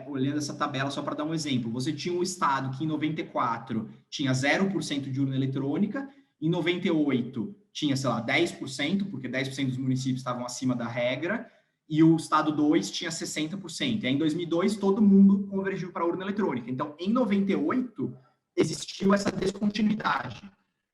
olhando essa tabela só para dar um exemplo, você tinha um estado que em 94 tinha 0% de urna eletrônica, em 98 tinha, sei lá, 10%, porque 10% dos municípios estavam acima da regra, e o estado 2 tinha 60%. E aí, em 2002, todo mundo convergiu para a urna eletrônica. Então, em 98, existiu essa descontinuidade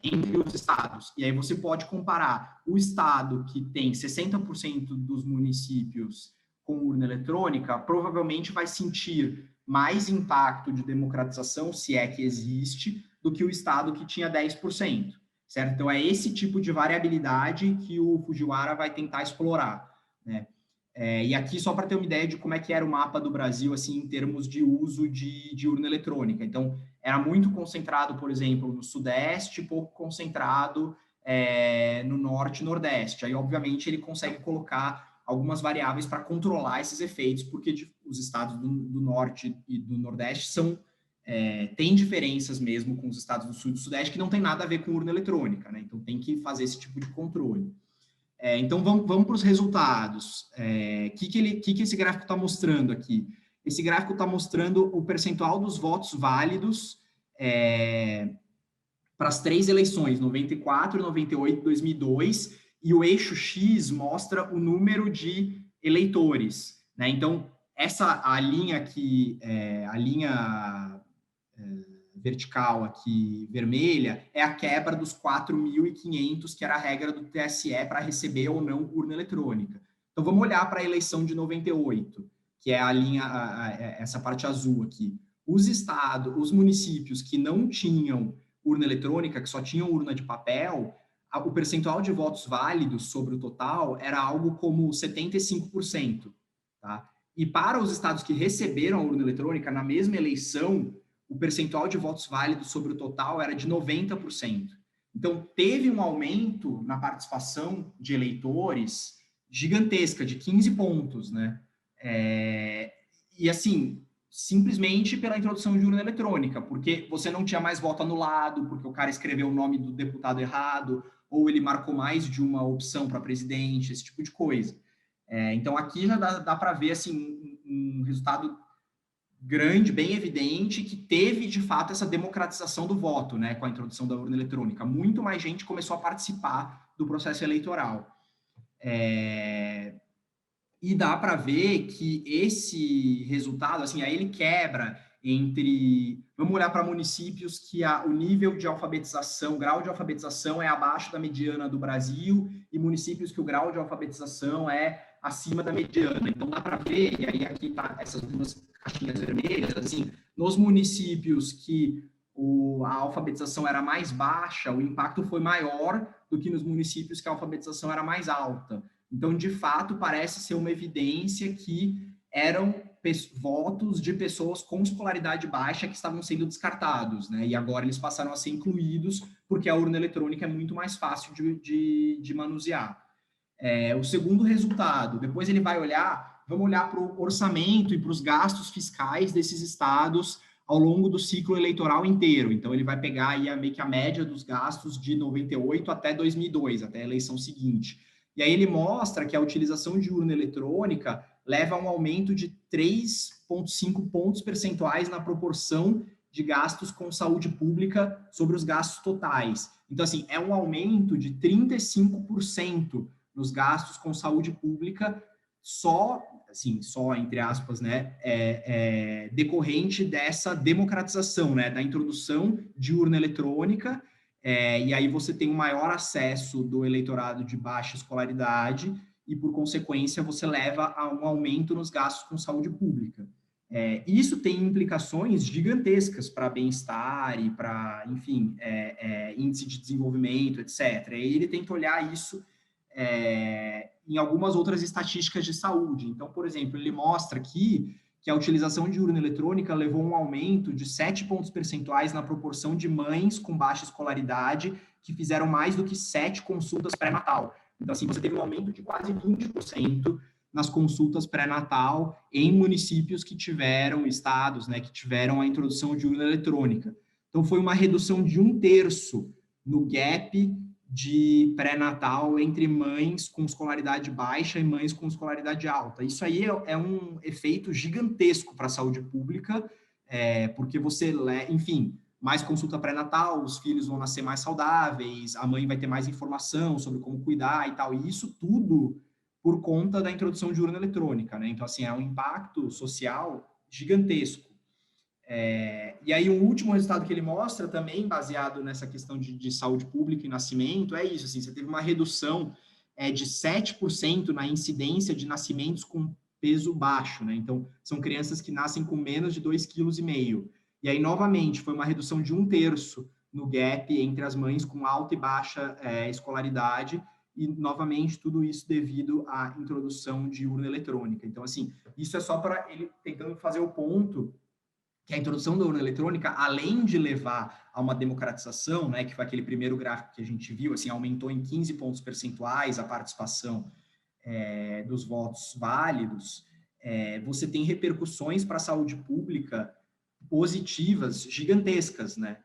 entre os estados. E aí você pode comparar o estado que tem 60% dos municípios com urna eletrônica, provavelmente vai sentir mais impacto de democratização, se é que existe, do que o estado que tinha 10%, certo? Então, é esse tipo de variabilidade que o Fujiwara vai tentar explorar, né? E aqui, só para ter uma ideia de como é que era o mapa do Brasil, assim, em termos de uso de urna eletrônica. Então, era muito concentrado, por exemplo, no Sudeste, pouco concentrado no Norte e Nordeste. Aí, obviamente, ele consegue colocar algumas variáveis para controlar esses efeitos, porque os estados do Norte e do Nordeste têm diferenças mesmo com os estados do Sul e do Sudeste que não tem nada a ver com urna eletrônica, né? Então, tem que fazer esse tipo de controle. Então, vamos para os resultados. Que esse gráfico está mostrando aqui? Esse gráfico está mostrando o percentual dos votos válidos para as 3 eleições, 94, 98 e 2002, e o eixo X mostra o número de eleitores, né? Então, a linha aqui, a linha vertical aqui, vermelha, é a quebra dos 4.500, que era a regra do TSE para receber ou não urna eletrônica. Então, vamos olhar para a eleição de 98, que é a linha, essa parte azul aqui. Os municípios que não tinham urna eletrônica, que só tinham urna de papel, o percentual de votos válidos sobre o total era algo como 75%, tá? E para os estados que receberam a urna eletrônica, na mesma eleição, o percentual de votos válidos sobre o total era de 90%. Então, teve um aumento na participação de eleitores gigantesca, de 15 pontos, né? E, assim, simplesmente pela introdução de urna eletrônica, porque você não tinha mais voto anulado, porque o cara escreveu o nome do deputado errado, ou ele marcou mais de uma opção para presidente, esse tipo de coisa. Então, aqui já dá para ver, assim, um resultado grande, bem evidente, que teve, de fato, essa democratização do voto, né, com a introdução da urna eletrônica. Muito mais gente começou a participar do processo eleitoral. E dá para ver que esse resultado, assim, aí ele quebra entre... Vamos olhar para municípios que o nível de alfabetização, o grau de alfabetização é abaixo da mediana do Brasil, e municípios que o grau de alfabetização é acima da mediana. Então, dá para ver, e aí aqui tá essas duas caixinhas vermelhas, assim, nos municípios que a alfabetização era mais baixa, o impacto foi maior do que nos municípios que a alfabetização era mais alta. Então, de fato, parece ser uma evidência que eram votos de pessoas com escolaridade baixa que estavam sendo descartados, né? E agora eles passaram a ser incluídos porque a urna eletrônica é muito mais fácil de manusear. O segundo resultado, depois ele vai vamos olhar para o orçamento e para os gastos fiscais desses estados ao longo do ciclo eleitoral inteiro. Então, ele vai pegar aí meio que a média dos gastos de 98 até 2002, até a eleição seguinte. E aí ele mostra que a utilização de urna eletrônica leva a um aumento de 3,5 pontos percentuais na proporção de gastos com saúde pública sobre os gastos totais. Então, assim, é um aumento de 35% nos gastos com saúde pública só entre aspas, né, decorrente dessa democratização, né, da introdução de urna eletrônica, e aí você tem um maior acesso do eleitorado de baixa escolaridade e, por consequência, você leva a um aumento nos gastos com saúde pública. Isso tem implicações gigantescas para bem-estar e para, enfim, índice de desenvolvimento, etc. E ele tenta olhar isso em algumas outras estatísticas de saúde. Então, por exemplo, ele mostra aqui que a utilização de urna eletrônica levou a um aumento de 7 pontos percentuais na proporção de mães com baixa escolaridade que fizeram mais do que 7 consultas pré-natal. Então, assim, você teve um aumento de quase 20% nas consultas pré-natal em municípios que tiveram, estados, né, que tiveram a introdução de urna eletrônica. Então, foi uma redução de 1/3 no gap de pré-natal entre mães com escolaridade baixa e mães com escolaridade alta. Isso aí é um efeito gigantesco para a saúde pública, porque você, enfim, mais consulta pré-natal, os filhos vão nascer mais saudáveis, a mãe vai ter mais informação sobre como cuidar e tal, e isso tudo por conta da introdução de urna eletrônica, né? Então, assim, é um impacto social gigantesco. E aí, um último resultado que ele mostra, também baseado nessa questão de saúde pública e nascimento, é isso, assim, você teve uma redução de 7% na incidência de nascimentos com peso baixo, né? Então, são crianças que nascem com menos de 2,5 kg. E aí, novamente, foi uma redução de 1/3 no gap entre as mães com alta e baixa escolaridade, e, novamente, tudo isso devido à introdução de urna eletrônica. Então, assim, isso é só para ele tentando fazer o ponto que a introdução da urna eletrônica, além de levar a uma democratização, né, que foi aquele primeiro gráfico que a gente viu, assim, aumentou em 15 pontos percentuais a participação dos votos válidos, você tem repercussões para a saúde pública positivas, gigantescas, né?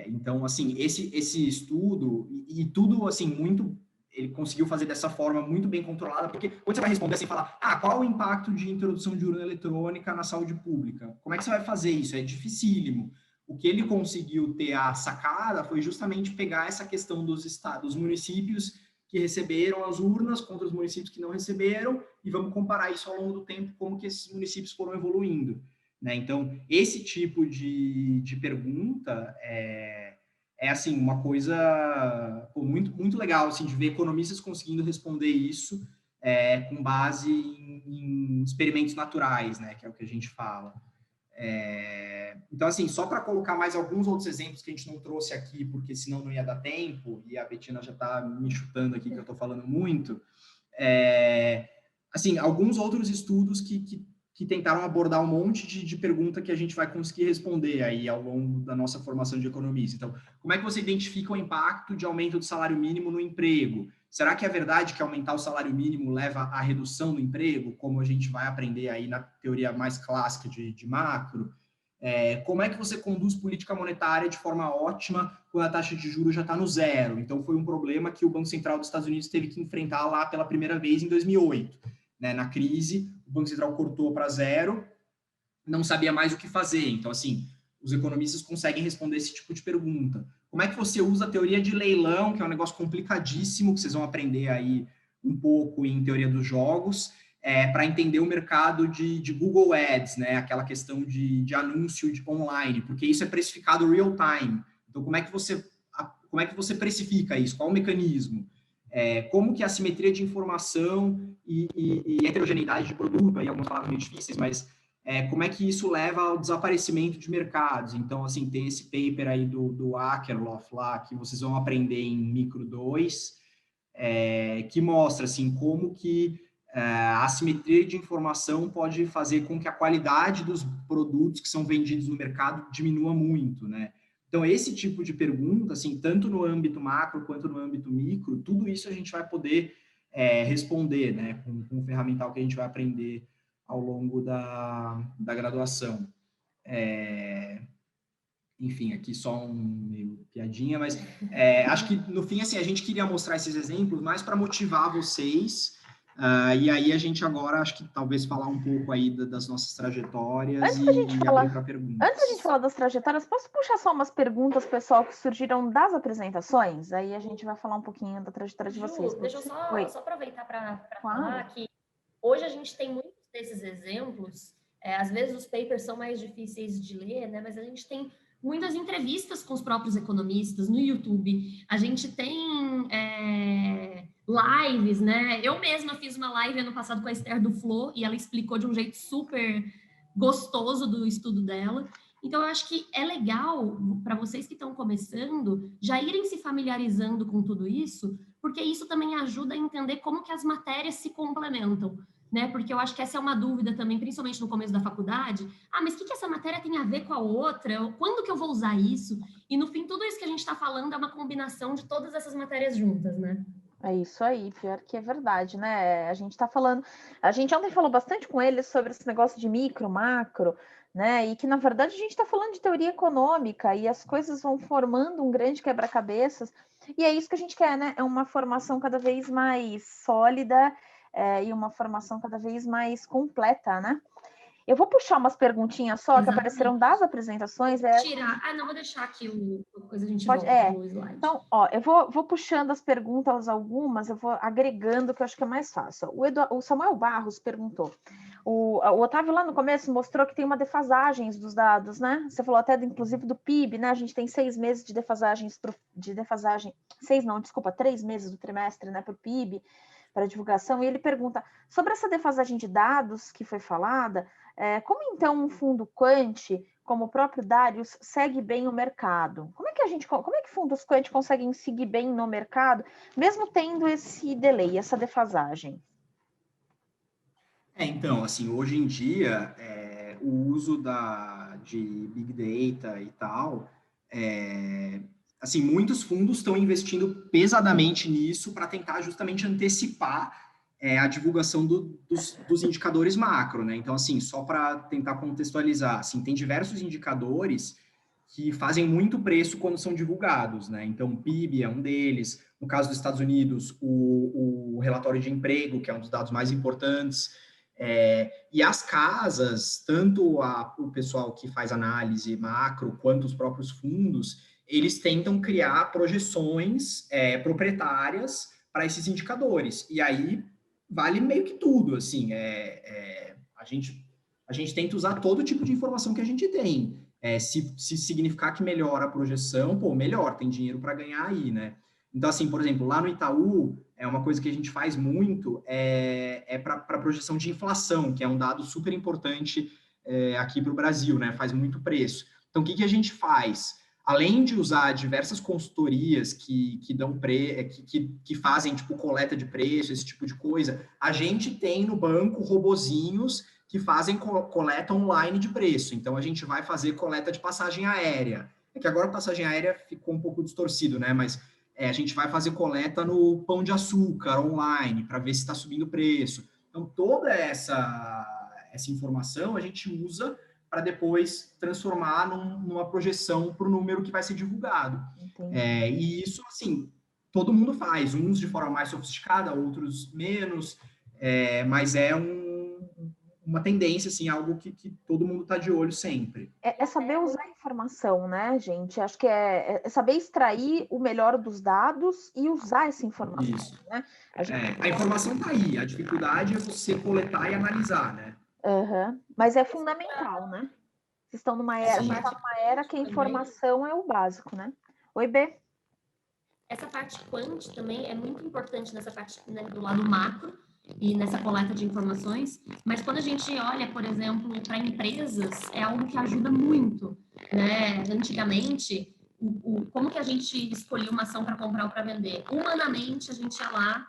Então, assim, esse estudo, e tudo, assim, muito... Ele conseguiu fazer dessa forma muito bem controlada, porque quando você vai responder assim, falar, qual é o impacto de introdução de urna eletrônica na saúde pública? Como é que você vai fazer isso? É dificílimo. O que ele conseguiu ter a sacada foi justamente pegar essa questão dos estados, dos municípios que receberam as urnas contra os municípios que não receberam, e vamos comparar isso ao longo do tempo, como que esses municípios foram evoluindo, né? Então, esse tipo de pergunta assim, uma coisa muito, muito legal, assim, de ver economistas conseguindo responder isso com base em experimentos naturais, né, que é o que a gente fala. Então, assim, só para colocar mais alguns outros exemplos que a gente não trouxe aqui, porque senão não ia dar tempo, e a Betina já está me chutando aqui que eu estou falando muito, assim, alguns outros estudos que tentaram abordar um monte de pergunta que a gente vai conseguir responder aí ao longo da nossa formação de economista. Então, como é que você identifica o impacto de aumento do salário mínimo no emprego? Será que é verdade que aumentar o salário mínimo leva à redução do emprego, como a gente vai aprender aí na teoria mais clássica de macro? Como é que você conduz política monetária de forma ótima quando a taxa de juros já está no zero? Então, foi um problema que o Banco Central dos Estados Unidos teve que enfrentar lá pela primeira vez em 2008. Né, na crise, o Banco Central cortou para zero, não sabia mais o que fazer. Então, assim, os economistas conseguem responder esse tipo de pergunta. Como é que você usa a teoria de leilão, que é um negócio complicadíssimo, que vocês vão aprender aí um pouco em teoria dos jogos, para entender o mercado de Google Ads, né, aquela questão de anúncio online, porque isso é precificado real time. Então, como é que você precifica isso? Qual o mecanismo? Como que a assimetria de informação e heterogeneidade de produto, aí algumas palavras meio difíceis, mas como é que isso leva ao desaparecimento de mercados? Então, assim, tem esse paper aí do Akerlof lá, que vocês vão aprender em Micro 2, que mostra, assim, como que a assimetria de informação pode fazer com que a qualidade dos produtos que são vendidos no mercado diminua muito, né? Então, esse tipo de pergunta, assim, tanto no âmbito macro quanto no âmbito micro, tudo isso a gente vai poder responder, né, com o ferramental que a gente vai aprender ao longo da graduação. Enfim, aqui só meio piadinha, mas acho que, no fim, assim, a gente queria mostrar esses exemplos mais para motivar vocês. E aí a gente agora, acho que talvez falar um pouco aí das nossas trajetórias e abrir para perguntas. Antes da gente falar das trajetórias, posso puxar só umas perguntas, pessoal, que surgiram das apresentações? Aí a gente vai falar um pouquinho da trajetória de vocês. Deixa eu só aproveitar para falar que hoje a gente tem muitos desses exemplos. Às vezes os papers são mais difíceis de ler, né? Mas a gente tem muitas entrevistas com os próprios economistas no YouTube. A gente tem lives, né? Eu mesma fiz uma live ano passado com a Esther do Flow e ela explicou de um jeito super gostoso do estudo dela. Então, eu acho que é legal para vocês que estão começando já irem se familiarizando com tudo isso, porque isso também ajuda a entender como que as matérias se complementam. né? Porque eu acho que essa é uma dúvida também, principalmente no começo da faculdade. Ah, mas o que essa matéria tem a ver com a outra? Quando que eu vou usar isso? E no fim, tudo isso que a gente está falando é uma combinação de todas essas matérias juntas, né? É isso aí, pior que é verdade, né? A gente tá falando, a gente ontem falou bastante com eles sobre esse negócio de micro, macro, né? E que na verdade a gente está falando de teoria econômica e as coisas vão formando um grande quebra-cabeças, e é isso que a gente quer, né? É uma formação cada vez mais sólida, e uma formação cada vez mais completa, né? Eu vou puxar umas perguntinhas só que apareceram das apresentações. Tirar. Ah, não, vou deixar aqui coisa a gente Pode, volta no slide. Então, ó, eu vou puxando as perguntas algumas, eu vou agregando, que eu acho que é mais fácil. O Samuel Barros perguntou. O Otávio lá no começo mostrou que tem uma defasagem dos dados, né? Você falou até, inclusive, do PIB, né? A gente tem 6 meses de defasagem, 3 meses do trimestre, né, para o PIB, para divulgação, e ele pergunta sobre essa defasagem de dados que foi falada, como então um fundo quant, como o próprio Darius, segue bem o mercado? Como é que fundos quant conseguem seguir bem no mercado, mesmo tendo esse delay, essa defasagem? Então, assim, hoje em dia, o uso de Big Data e tal, assim, muitos fundos estão investindo pesadamente nisso para tentar justamente antecipar a divulgação dos indicadores macro, né? Então, assim, só para tentar contextualizar, assim, tem diversos indicadores que fazem muito preço quando são divulgados, né? Então, o PIB é um deles. No caso dos Estados Unidos, o relatório de emprego, que é um dos dados mais importantes. E as casas, tanto o pessoal que faz análise macro, quanto os próprios fundos, eles tentam criar projeções proprietárias para esses indicadores. E aí vale meio que tudo, assim, a gente tenta usar todo tipo de informação que a gente tem. Se significar que melhora a projeção, pô, melhor, tem dinheiro para ganhar aí, né? Então, assim, por exemplo, lá no Itaú, uma coisa que a gente faz muito para projeção de inflação, que é um dado super importante aqui para o Brasil, né? Faz muito preço. Então, o que a gente faz? Além de usar diversas consultorias que dão que fazem tipo coleta de preço, esse tipo de coisa, a gente tem no banco robozinhos que fazem coleta online de preço. Então, a gente vai fazer coleta de passagem aérea. É que agora a passagem aérea ficou um pouco distorcido, né? Mas a gente vai fazer coleta no Pão de Açúcar online para ver se está subindo o preço. Então, toda essa informação a gente usa para depois transformar numa projeção para o número que vai ser divulgado. E isso, assim, todo mundo faz, uns de forma mais sofisticada, outros menos, mas uma tendência, assim, algo que todo mundo está de olho sempre. É saber usar a informação, né, gente? Acho que é saber extrair o melhor dos dados e usar essa informação. Isso. Né? A informação está aí, a dificuldade é você coletar e analisar, né? Mas é fundamental, né? Vocês estão numa era, a gente está numa era que a informação é o básico, né? Oi, B. Essa parte quant também é muito importante nessa parte, né, do lado macro e nessa coleta de informações, mas quando a gente olha, por exemplo, para empresas, é algo que ajuda muito, né? Antigamente, como que a gente escolhia uma ação para comprar ou para vender? Humanamente, a gente ia lá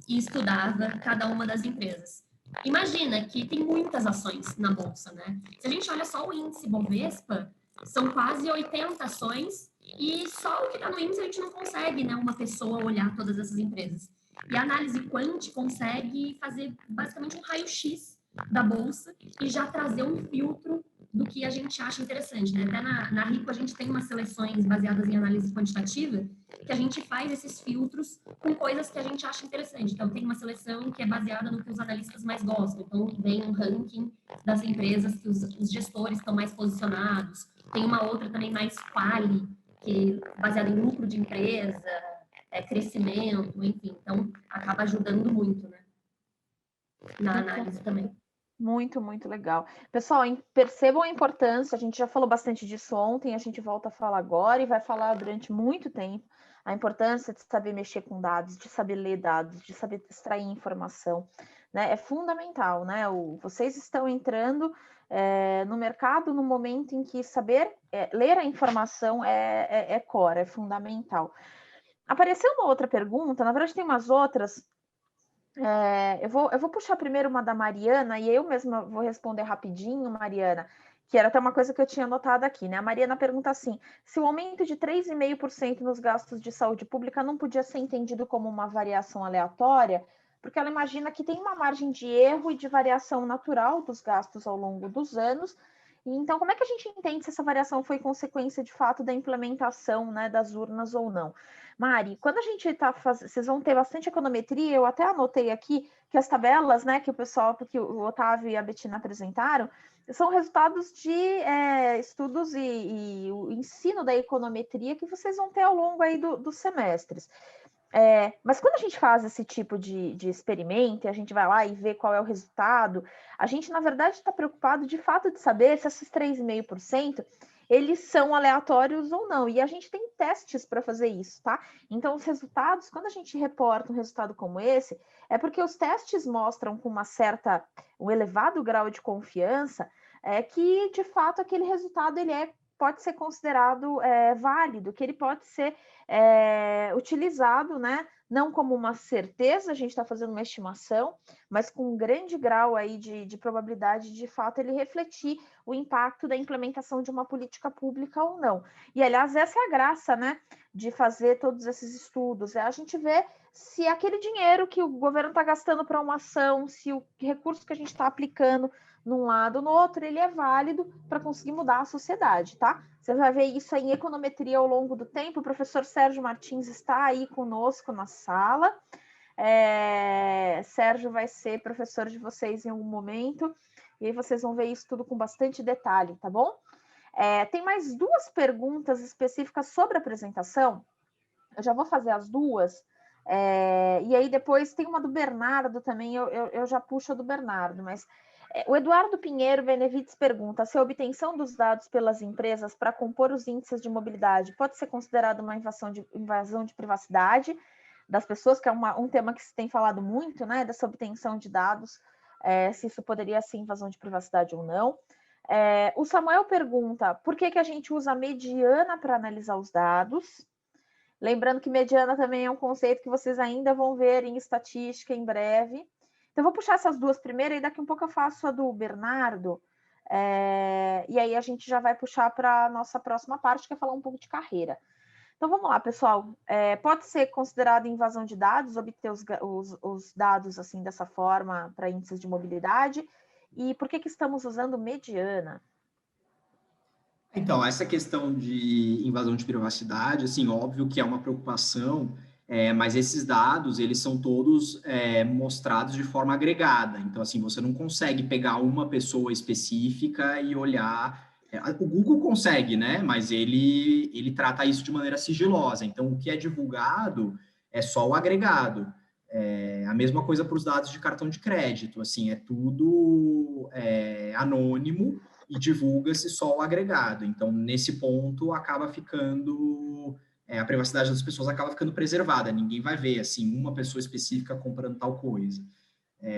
e estudava cada uma das empresas. Imagina que tem muitas ações na bolsa, né? Se a gente olha só o índice Bovespa, são quase 80 ações e só o que está no índice a gente não consegue, né, uma pessoa olhar todas essas empresas. E a análise quant consegue fazer basicamente um raio-x da bolsa e já trazer um filtro do que a gente acha interessante, né? Até na Rico a gente tem umas seleções baseadas em análise quantitativa que a gente faz esses filtros com coisas que a gente acha interessante. Então tem uma seleção que é baseada no que os analistas mais gostam. Então vem um ranking das empresas que os gestores estão mais posicionados. Tem uma outra também mais quali, que baseada em lucro de empresa, crescimento, enfim. Então acaba ajudando muito, né? Na análise também. Muito, muito legal. Pessoal, percebam a importância, a gente já falou bastante disso ontem, a gente volta a falar agora e vai falar durante muito tempo, a importância de saber mexer com dados, de saber ler dados, de saber extrair informação, né? É fundamental, né? Vocês estão entrando no mercado no momento em que saber ler a informação é core, é fundamental. Apareceu uma outra pergunta, na verdade tem umas outras. Eu vou puxar primeiro uma da Mariana, e eu mesma vou responder rapidinho, Mariana, que era até uma coisa que eu tinha anotado aqui, né? A Mariana pergunta assim: se o aumento de 3,5% nos gastos de saúde pública não podia ser entendido como uma variação aleatória, porque ela imagina que tem uma margem de erro e de variação natural dos gastos ao longo dos anos. E então, como é que a gente entende se essa variação foi consequência de fato da implementação, né, das urnas ou não? Mari, quando a gente está fazendo, vocês vão ter bastante econometria, eu até anotei aqui que as tabelas, né, que o pessoal, que o Otávio e a Betina apresentaram, são resultados de estudos e o ensino da econometria que vocês vão ter ao longo aí dos semestres. Mas quando a gente faz esse tipo de experimento, e a gente vai lá e vê qual é o resultado, a gente, na verdade, está preocupado de fato de saber se esses 3,5% eles são aleatórios ou não. E a gente tem testes para fazer isso, tá? Então, os resultados, quando a gente reporta um resultado como esse, é porque os testes mostram com um elevado grau de confiança que, de fato, aquele resultado pode ser considerado válido, que ele pode ser utilizado, né? Não como uma certeza, a gente está fazendo uma estimação, mas com um grande grau aí de probabilidade de fato ele refletir o impacto da implementação de uma política pública ou não. E, aliás, essa é a graça, né, de fazer todos esses estudos, é a gente ver se aquele dinheiro que o governo está gastando para uma ação, se o recurso que a gente está aplicando num lado ou no outro, ele é válido para conseguir mudar a sociedade, tá? Você vai ver isso aí em econometria ao longo do tempo. O professor Sérgio Martins está aí conosco na sala. Sérgio vai ser professor de vocês em algum momento, e aí vocês vão ver isso tudo com bastante detalhe, tá bom? Tem mais duas perguntas específicas sobre a apresentação. Eu já vou fazer as duas. E aí depois tem uma do Bernardo também, eu já puxo a do Bernardo, mas o Eduardo Pinheiro Benevides pergunta se a obtenção dos dados pelas empresas para compor os índices de mobilidade pode ser considerada uma invasão de privacidade das pessoas, que é um tema que se tem falado muito, né, dessa obtenção de dados, se isso poderia ser invasão de privacidade ou não. O Samuel pergunta por que a gente usa a mediana para analisar os dados. Lembrando que mediana também é um conceito que vocês ainda vão ver em estatística em breve. Então, eu vou puxar essas duas primeiro, e daqui um pouco eu faço a do Bernardo. E aí a gente já vai puxar para a nossa próxima parte, que é falar um pouco de carreira. Então, vamos lá, pessoal. Pode ser considerado invasão de dados, obter os dados assim dessa forma para índices de mobilidade. E por que estamos usando mediana? Então, essa questão de invasão de privacidade, assim, óbvio que é uma preocupação, mas esses dados, eles são todos mostrados de forma agregada. Então, assim, você não consegue pegar uma pessoa específica e olhar... o Google consegue, né? Mas ele trata isso de maneira sigilosa. Então, o que é divulgado é só o agregado. A mesma coisa para os dados de cartão de crédito. Assim, é tudo anônimo, e divulga-se só o agregado. Então, nesse ponto, acaba ficando... a privacidade das pessoas acaba ficando preservada. Ninguém vai ver, assim, uma pessoa específica comprando tal coisa.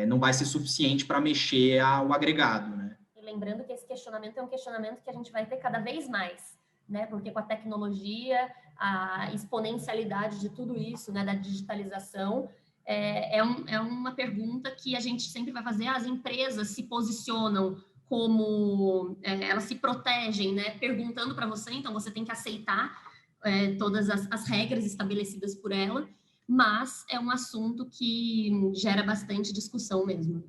Não vai ser suficiente para mexer o agregado, né? E lembrando que esse questionamento é um questionamento que a gente vai ter cada vez mais, né? Porque com a tecnologia, a exponencialidade de tudo isso, né, da digitalização, é uma pergunta que a gente sempre vai fazer. As empresas se posicionam como elas se protegem, né? Perguntando para você, então você tem que aceitar todas as regras estabelecidas por ela, mas é um assunto que gera bastante discussão mesmo.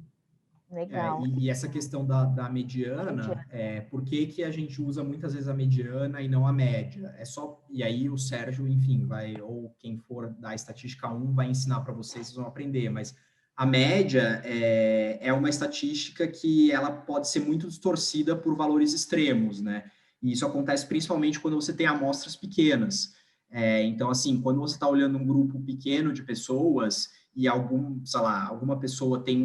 Legal. E essa questão da mediana, por que a gente usa muitas vezes a mediana e não a média? E aí o Sérgio, enfim, ou quem for da estatística 1 vai ensinar para vocês vão aprender, mas a média é uma estatística que ela pode ser muito distorcida por valores extremos, né? E isso acontece principalmente quando você tem amostras pequenas. Então, assim, quando você está olhando um grupo pequeno de pessoas e alguma pessoa tem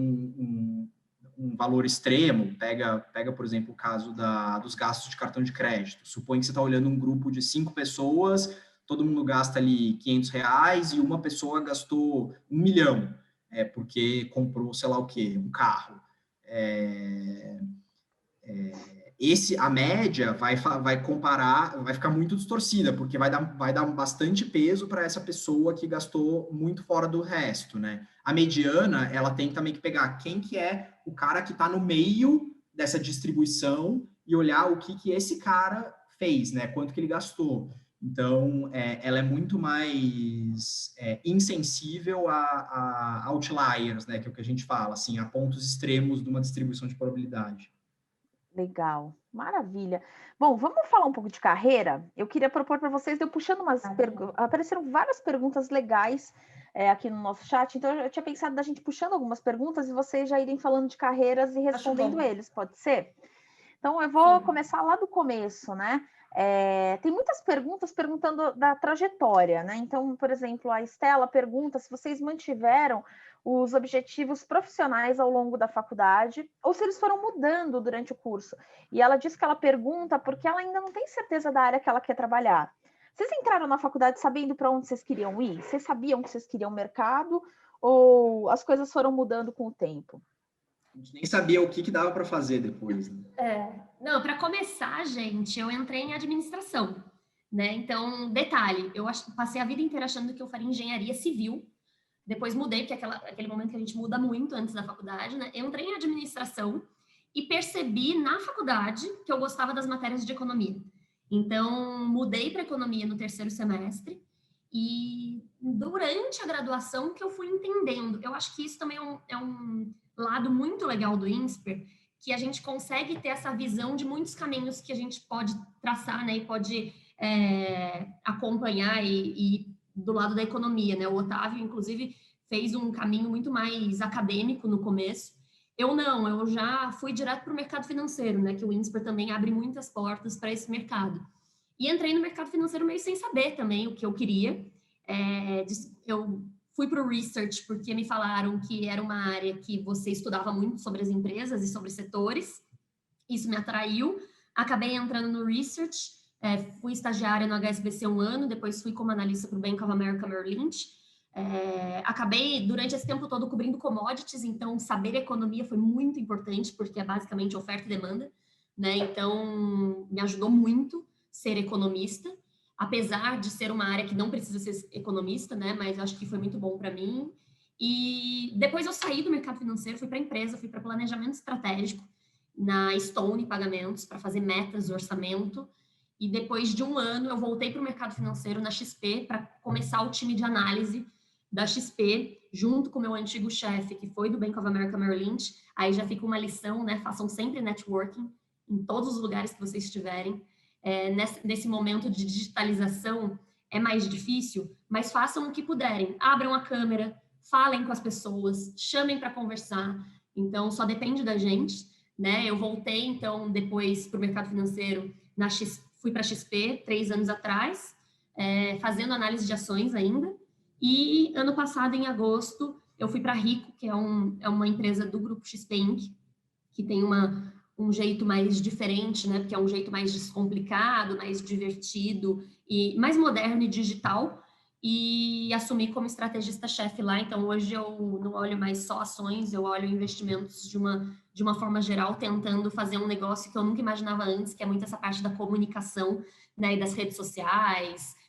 um valor extremo, pega, por exemplo, o caso dos gastos de cartão de crédito. Supõe que você está olhando um grupo de 5 pessoas, todo mundo gasta ali R$500 e uma pessoa gastou 1 milhão, porque comprou, sei lá o quê, um carro. a média vai comparar, vai ficar muito distorcida, porque vai dar bastante peso para essa pessoa que gastou muito fora do resto, né? A mediana, ela tem também que pegar quem que é o cara que está no meio dessa distribuição e olhar o que esse cara fez, né? Quanto que ele gastou. Então, ela é muito mais insensível a outliers, né? Que é o que a gente fala, assim, a pontos extremos de uma distribuição de probabilidade. Legal, maravilha. Bom, vamos falar um pouco de carreira? Eu queria propor para vocês, eu puxando umas perguntas, apareceram várias perguntas legais aqui no nosso chat, então eu tinha pensado da gente puxando algumas perguntas e vocês já irem falando de carreiras e respondendo eles, pode ser? Então eu vou começar lá do começo, né? Tem muitas perguntas perguntando da trajetória, né? Então, por exemplo, a Estela pergunta se vocês mantiveram os objetivos profissionais ao longo da faculdade, ou se eles foram mudando durante o curso. E ela diz que ela pergunta porque ela ainda não tem certeza da área que ela quer trabalhar. Vocês entraram na faculdade sabendo para onde vocês queriam ir? Vocês sabiam que vocês queriam mercado? Ou as coisas foram mudando com o tempo? A gente nem sabia o que dava para fazer depois. Né? Não, para começar, gente, eu entrei em administração, né? Então, detalhe, eu passei a vida inteira achando que eu faria engenharia civil. Depois mudei, porque aquele momento que a gente muda muito antes da faculdade, né? Eu entrei em administração e percebi na faculdade que eu gostava das matérias de economia. Então, mudei para economia no terceiro semestre e durante a graduação que eu fui entendendo. Eu acho que isso também é um lado muito legal do INSPER, que a gente consegue ter essa visão de muitos caminhos que a gente pode traçar, né? E pode acompanhar e do lado da economia, né? O Otávio, inclusive, fez um caminho muito mais acadêmico no começo. Eu não, eu já fui direto para o mercado financeiro, né? Que o INSPER também abre muitas portas para esse mercado. E entrei no mercado financeiro meio sem saber também o que eu queria. Eu fui para o research porque me falaram que era uma área que você estudava muito sobre as empresas e sobre setores. Isso me atraiu. Acabei entrando no research. Fui estagiária no HSBC 1 ano, depois fui como analista para o Bank of America Merrill Lynch. Acabei, durante esse tempo todo, cobrindo commodities, então saber economia foi muito importante, porque é basicamente oferta e demanda, né? Então, me ajudou muito ser economista, apesar de ser uma área que não precisa ser economista, né? Mas acho que foi muito bom para mim. E depois eu saí do mercado financeiro, fui para a empresa, fui para planejamento estratégico, na Stone Pagamentos, para fazer metas, orçamento. E depois de um ano, eu voltei para o mercado financeiro na XP para começar o time de análise da XP, junto com o meu antigo chefe, que foi do Bank of America Merrill Lynch. Aí já fica uma lição, né? Façam sempre networking em todos os lugares que vocês estiverem. Nesse momento de digitalização é mais difícil, mas façam o que puderem. Abram a câmera, falem com as pessoas, chamem para conversar. Então, só depende da gente, né? Eu voltei, então, depois para o mercado financeiro, fui para a XP 3 anos atrás, fazendo análise de ações ainda. E ano passado, em agosto, eu fui para a Rico, que é uma empresa do grupo XP Inc., que tem um jeito mais diferente, né? Porque é um jeito mais descomplicado, mais divertido e mais moderno e digital. E assumi como estrategista-chefe lá. Então, hoje eu não olho mais só ações, eu olho investimentos de uma forma geral, tentando fazer um negócio que eu nunca imaginava antes, que é muito essa parte da comunicação, né? E das redes sociais.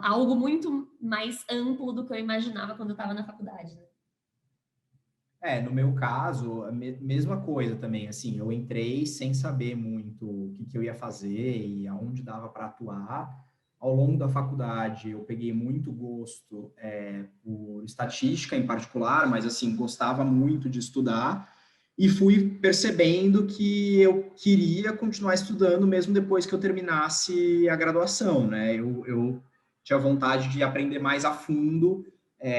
Algo muito mais amplo do que eu imaginava quando eu estava na faculdade, né? No meu caso, a mesma coisa também, assim, eu entrei sem saber muito o que eu ia fazer e aonde dava para atuar. Ao longo da faculdade, eu peguei muito gosto por estatística em particular, mas, assim, gostava muito de estudar e fui percebendo que eu queria continuar estudando mesmo depois que eu terminasse a graduação, né? Eu tinha vontade de aprender mais a fundo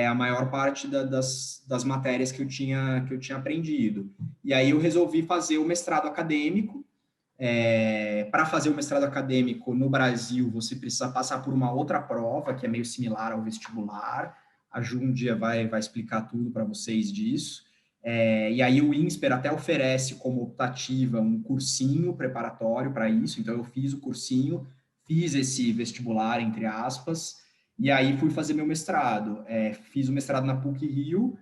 a maior parte das matérias que eu tinha aprendido. E aí eu resolvi fazer o mestrado acadêmico. Para fazer o mestrado acadêmico no Brasil, você precisa passar por uma outra prova, que é meio similar ao vestibular. A Ju um dia vai explicar tudo para vocês disso. E aí o INSPER até oferece como optativa um cursinho preparatório para isso. Então, eu fiz o cursinho, fiz esse vestibular, entre aspas, e aí fui fazer meu mestrado. Fiz o mestrado na PUC-Rio,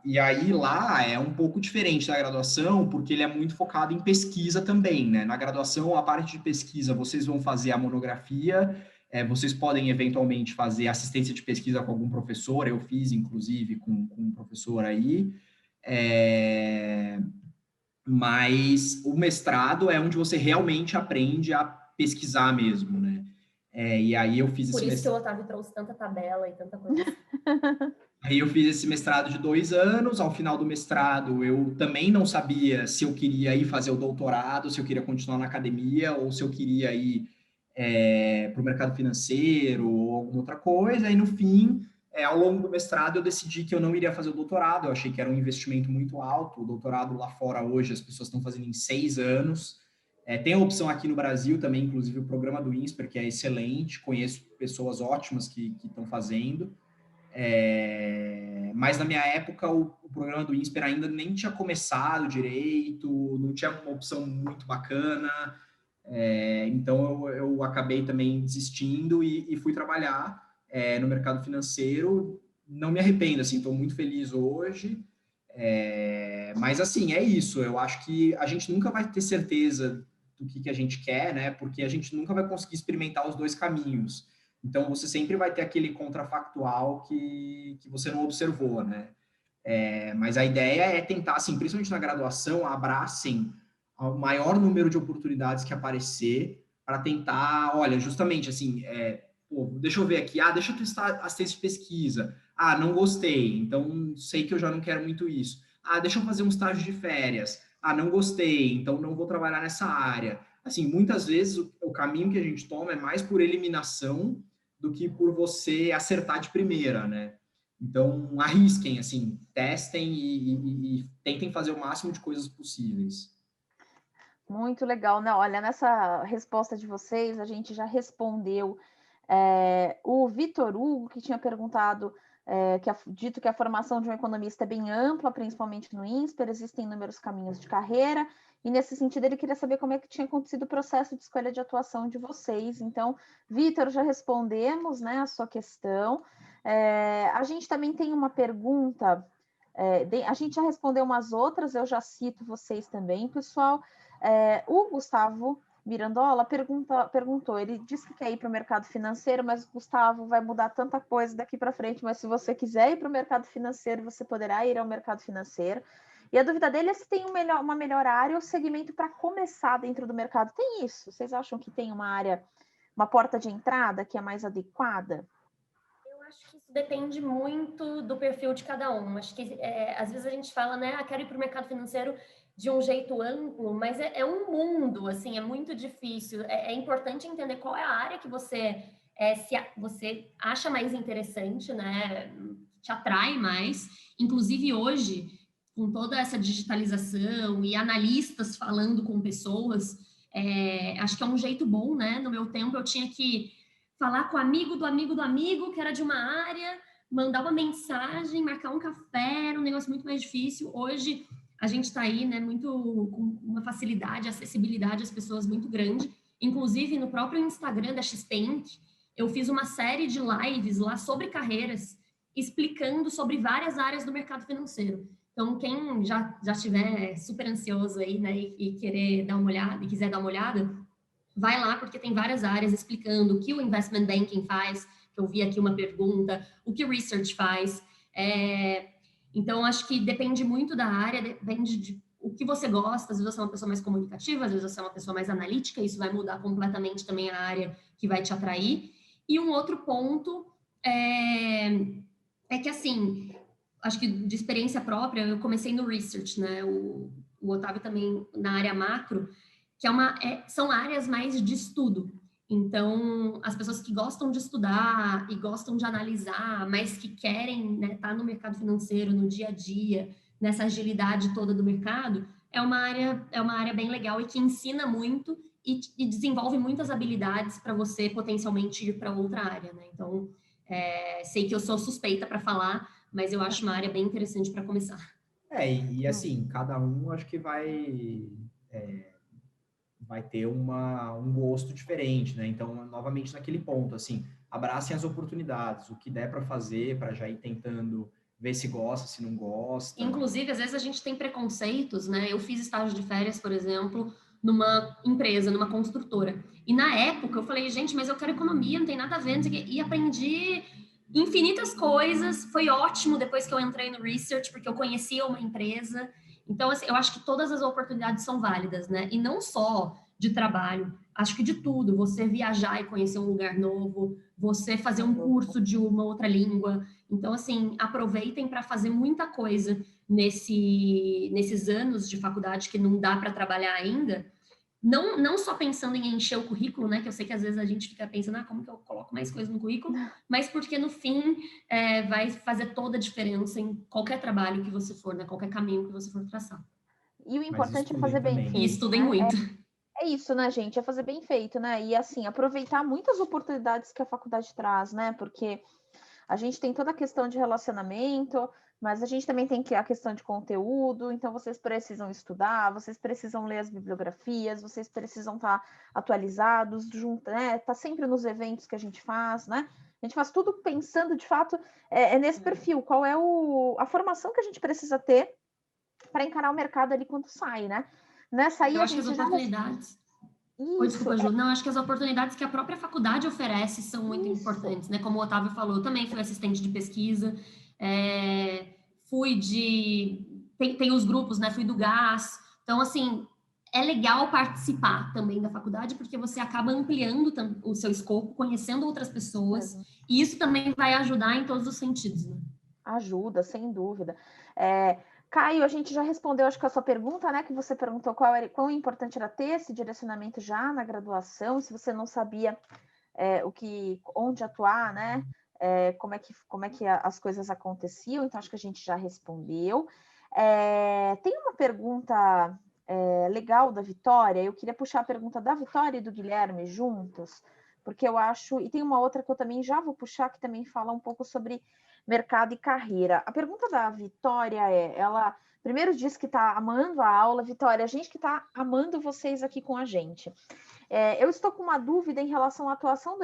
E aí lá é um pouco diferente da graduação, porque ele é muito focado em pesquisa também, né? Na graduação, a parte de pesquisa, vocês vão fazer a monografia, vocês podem eventualmente fazer assistência de pesquisa com algum professor, eu fiz, inclusive, com um professor aí, mas o mestrado é onde você realmente aprende a pesquisar mesmo, né? E aí eu fiz Por esse isso que o Otávio trouxe tanta tabela e tanta coisa. Aí eu fiz esse mestrado de 2 anos. Ao final do mestrado, eu também não sabia se eu queria ir fazer o doutorado, se eu queria continuar na academia ou se eu queria ir para o mercado financeiro ou alguma outra coisa. E no fim, ao longo do mestrado, eu decidi que eu não iria fazer o doutorado. Eu achei que era um investimento muito alto. O doutorado lá fora hoje as pessoas estão fazendo em 6 anos. Tem a opção aqui no Brasil também, inclusive o programa do INSPER, que é excelente. Conheço pessoas ótimas que estão fazendo. Mas na minha época o programa do INSPER ainda nem tinha começado direito, não tinha uma opção muito bacana, então eu acabei também desistindo e fui trabalhar no mercado financeiro. Não me arrependo, assim, estou muito feliz hoje, mas assim, é isso, eu acho que a gente nunca vai ter certeza do que a gente quer, né, porque a gente nunca vai conseguir experimentar os dois caminhos. Então, você sempre vai ter aquele contrafactual que você não observou, né? Mas a ideia é tentar, assim, principalmente na graduação, abracem o maior número de oportunidades que aparecer para tentar, olha, justamente assim, deixa eu ver aqui, deixa eu testar assistência de pesquisa. Não gostei, então sei que eu já não quero muito isso. Deixa eu fazer um estágio de férias. Não gostei, então não vou trabalhar nessa área. Assim, muitas vezes o caminho que a gente toma é mais por eliminação do que por você acertar de primeira, né? Então, arrisquem, assim, testem e tentem fazer o máximo de coisas possíveis. Muito legal, né? Olha, nessa resposta de vocês, a gente já respondeu o Vitor Hugo, que tinha perguntado, dito que a formação de um economista é bem ampla, principalmente no INSPER, existem inúmeros caminhos de carreira, e nesse sentido ele queria saber como é que tinha acontecido o processo de escolha de atuação de vocês. Então, Vitor, já respondemos, né, a sua questão. A gente também tem uma pergunta, a gente já respondeu umas outras, eu já cito vocês também, pessoal. O Gustavo Mirandola perguntou, ele disse que quer ir para o mercado financeiro, mas Gustavo, vai mudar tanta coisa daqui para frente, mas se você quiser ir para o mercado financeiro, você poderá ir ao mercado financeiro. E a dúvida dele é se tem uma melhor área ou segmento para começar dentro do mercado. Tem isso? Vocês acham que tem uma área, uma porta de entrada que é mais adequada? Eu acho que isso depende muito do perfil de cada um. Acho que às vezes a gente fala, né, quero ir para o mercado financeiro de um jeito amplo, mas é um mundo, assim, é muito difícil. É importante entender qual é a área que você você acha mais interessante, né, te atrai mais. Inclusive hoje, com toda essa digitalização e analistas falando com pessoas, acho que é um jeito bom, né? No meu tempo eu tinha que falar com o amigo do amigo do amigo, que era de uma área, mandar uma mensagem, marcar um café, era um negócio muito mais difícil. Hoje a gente está aí, né, muito com uma facilidade, acessibilidade às pessoas muito grande. Inclusive no próprio Instagram da XP Inc, eu fiz uma série de lives lá sobre carreiras, explicando sobre várias áreas do mercado financeiro. Então, quem já estiver super ansioso aí, né, e querer dar uma olhada, e quiser dar uma olhada, vai lá, porque tem várias áreas explicando o que o investment banking faz, que eu vi aqui uma pergunta, o que o research faz. Então, acho que depende muito da área, depende de o que você gosta. Às vezes você é uma pessoa mais comunicativa, às vezes você é uma pessoa mais analítica, isso vai mudar completamente também a área que vai te atrair. E um outro ponto é que, assim, acho que de experiência própria, eu comecei no research, né? O Otávio também na área macro, que são áreas mais de estudo. Então, as pessoas que gostam de estudar e gostam de analisar, mas que querem, né, estar no mercado financeiro, no dia a dia, nessa agilidade toda do mercado, é uma área bem legal e que ensina muito e desenvolve muitas habilidades para você potencialmente ir para outra área, né? Então, sei que eu sou suspeita para falar, mas eu acho uma área bem interessante para começar. Assim, cada um acho que vai ter um gosto diferente, né? Então, novamente naquele ponto, assim, abracem as oportunidades, o que der para fazer, para já ir tentando ver se gosta, se não gosta. Inclusive, às vezes a gente tem preconceitos, né? Eu fiz estágio de férias, por exemplo, numa empresa, numa construtora. E na época eu falei, gente, mas eu quero economia, não tem nada a ver, não sei o quê. E aprendi infinitas coisas. Foi ótimo depois que eu entrei no research, porque eu conhecia uma empresa. Então, assim, eu acho que todas as oportunidades são válidas, né? E não só de trabalho, acho que de tudo. Você viajar e conhecer um lugar novo, você fazer um curso de uma outra língua. Então, assim, aproveitem para fazer muita coisa nesses anos de faculdade que não dá para trabalhar ainda. Não só pensando em encher o currículo, né? Que eu sei que às vezes a gente fica pensando, como que eu coloco mais coisas no currículo? Mas porque no fim vai fazer toda a diferença em qualquer trabalho que você for, né? Qualquer caminho que você for traçar. E o importante é fazer bem feito. E estudem muito. É isso, né, gente? É fazer bem feito, né? E assim, aproveitar muitas oportunidades que a faculdade traz, né? Porque a gente tem toda a questão de relacionamento, mas a gente também tem a questão de conteúdo, então vocês precisam estudar, vocês precisam ler as bibliografias, vocês precisam estar atualizados, né? Tá sempre nos eventos que a gente faz, né? A gente faz tudo pensando, de fato, nesse perfil, qual é a formação que a gente precisa ter para encarar o mercado ali quando sai, né? Nessa aí eu a acho gente que as oportunidades... Oi, desculpa, Ju. Não, acho que as oportunidades que a própria faculdade oferece são muito importantes, né? Como o Otávio falou, eu também fui assistente de pesquisa, fui tem os grupos, né? Fui do GAS. Então, assim, é legal participar também da faculdade, porque você acaba ampliando o seu escopo, conhecendo outras pessoas, e isso também vai ajudar em todos os sentidos, né? Ajuda, sem dúvida. Caio, a gente já respondeu, acho que a sua pergunta, né? Que você perguntou quão importante era ter esse direcionamento já na graduação, se você não sabia onde atuar, né? Como é que as coisas aconteciam, então acho que a gente já respondeu. Tem uma pergunta legal da Vitória, eu queria puxar a pergunta da Vitória e do Guilherme juntos, porque eu acho, e tem uma outra que eu também já vou puxar, que também fala um pouco sobre mercado e carreira. A pergunta da Vitória ela primeiro disse que está amando a aula. Vitória, a gente que está amando vocês aqui com a gente. Eu estou com uma dúvida em relação à atuação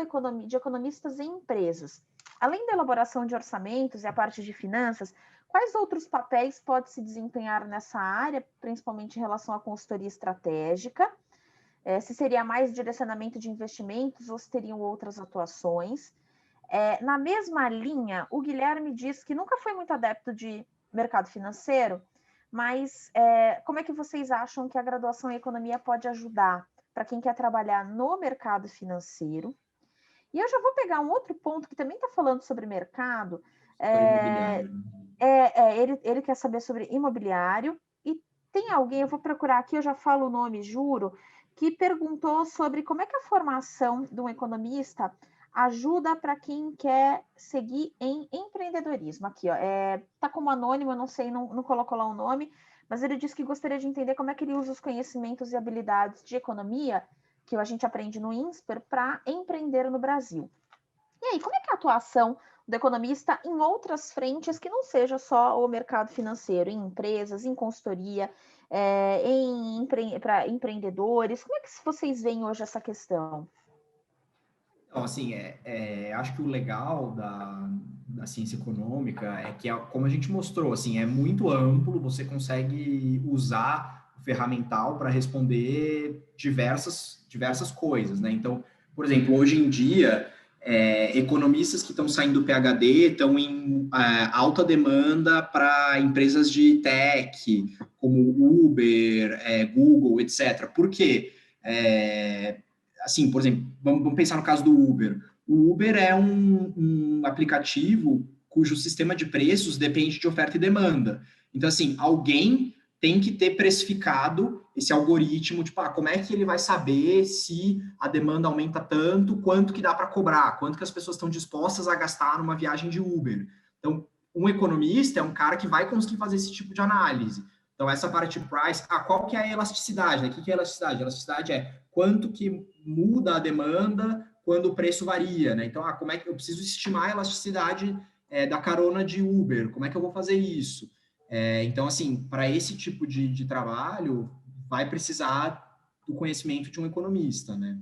de economistas em empresas. Além da elaboração de orçamentos e a parte de finanças, quais outros papéis pode se desempenhar nessa área, principalmente em relação à consultoria estratégica? Se seria mais direcionamento de investimentos ou se teriam outras atuações? Na mesma linha, o Guilherme diz que nunca foi muito adepto de mercado financeiro, mas como é que vocês acham que a graduação em economia pode ajudar para quem quer trabalhar no mercado financeiro? E eu já vou pegar um outro ponto que também está falando sobre mercado. Ele quer saber sobre imobiliário. E tem alguém, eu vou procurar aqui, eu já falo o nome, juro, que perguntou sobre como é que a formação de um economista ajuda para quem quer seguir em empreendedorismo. Aqui, ó, tá como anônimo, eu não sei, não colocou lá o nome, mas ele disse que gostaria de entender como é que ele usa os conhecimentos e habilidades de economia que a gente aprende no INSPER para empreender no Brasil. E aí, como é que é a atuação do economista em outras frentes que não seja só o mercado financeiro, em empresas, em consultoria, para empreendedores? Como é que vocês veem hoje essa questão? Então, assim, acho que o legal da ciência econômica é que, como a gente mostrou, assim, é muito amplo, você consegue usar o ferramental para responder diversas coisas, né? Então, por exemplo, hoje em dia, economistas que estão saindo do PhD estão em alta demanda para empresas de tech, como Uber, Google, etc. Por quê? Assim, por exemplo, vamos pensar no caso do Uber. O Uber é um aplicativo cujo sistema de preços depende de oferta e demanda. Então, assim, alguém tem que ter precificado esse algoritmo, tipo, como é que ele vai saber se a demanda aumenta tanto, quanto que dá para cobrar, quanto que as pessoas estão dispostas a gastar numa viagem de Uber. Então, um economista é um cara que vai conseguir fazer esse tipo de análise. Então, essa parte de price, qual que é a elasticidade? Né? O que é a elasticidade? A elasticidade é quanto que muda a demanda quando o preço varia, né? Então, como é que eu preciso estimar a elasticidade da carona de Uber? Como é que eu vou fazer isso? Então, assim, para esse tipo de trabalho, vai precisar do conhecimento de um economista, né?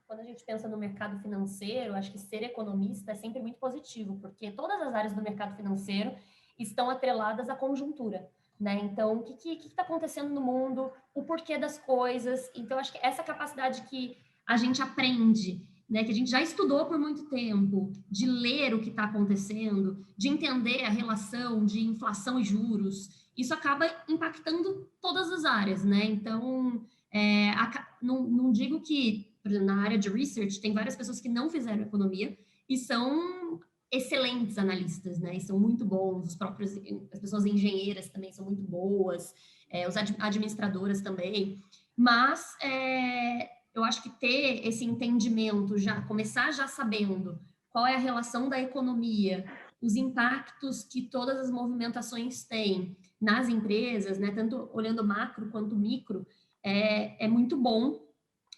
Quando a gente pensa no mercado financeiro, acho que ser economista é sempre muito positivo, porque todas as áreas do mercado financeiro, estão atreladas à conjuntura, né? Então, o que está acontecendo no mundo, o porquê das coisas. Então, acho que essa capacidade que a gente aprende, né, que a gente já estudou por muito tempo, de ler o que está acontecendo, de entender a relação de inflação e juros, isso acaba impactando todas as áreas, né? Então, não digo que, por exemplo, na área de research, tem várias pessoas que não fizeram economia e são excelentes analistas, né? E são muito bons, as pessoas engenheiras também são muito boas, as administradoras também, mas eu acho que ter esse entendimento, começar já sabendo qual é a relação da economia, os impactos que todas as movimentações têm nas empresas, né, tanto olhando macro quanto micro, é muito bom,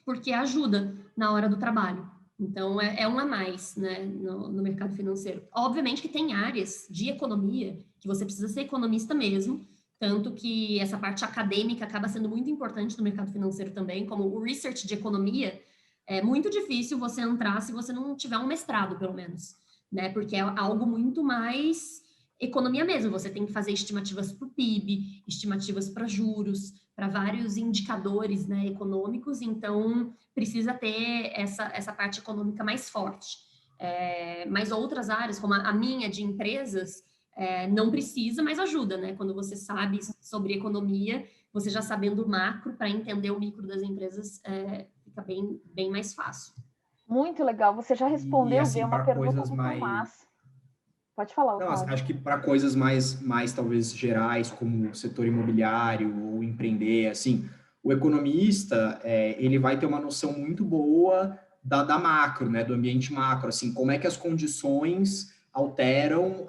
porque ajuda na hora do trabalho. Então, é um a mais, né, no mercado financeiro. Obviamente que tem áreas de economia que você precisa ser economista mesmo, tanto que essa parte acadêmica acaba sendo muito importante no mercado financeiro também, como o research de economia. É muito difícil você entrar se você não tiver um mestrado, pelo menos, né? Porque é algo muito mais economia mesmo. Você tem que fazer estimativas para o PIB, estimativas para juros, para vários indicadores, né, econômicos. Então, precisa ter essa parte econômica mais forte. Mas outras áreas, como a minha de empresas, não precisa, mas ajuda, né? Quando você sabe sobre economia, você já sabendo o macro, para entender o micro das empresas, fica bem mais fácil. Muito legal. Você já respondeu assim, uma pergunta do Tomás. Pode falar, Não, Otávio. acho que para coisas mais talvez gerais, como o setor imobiliário ou empreender, assim, o economista, ele vai ter uma noção muito boa da macro, né, do ambiente macro, assim, como é que as condições alteram,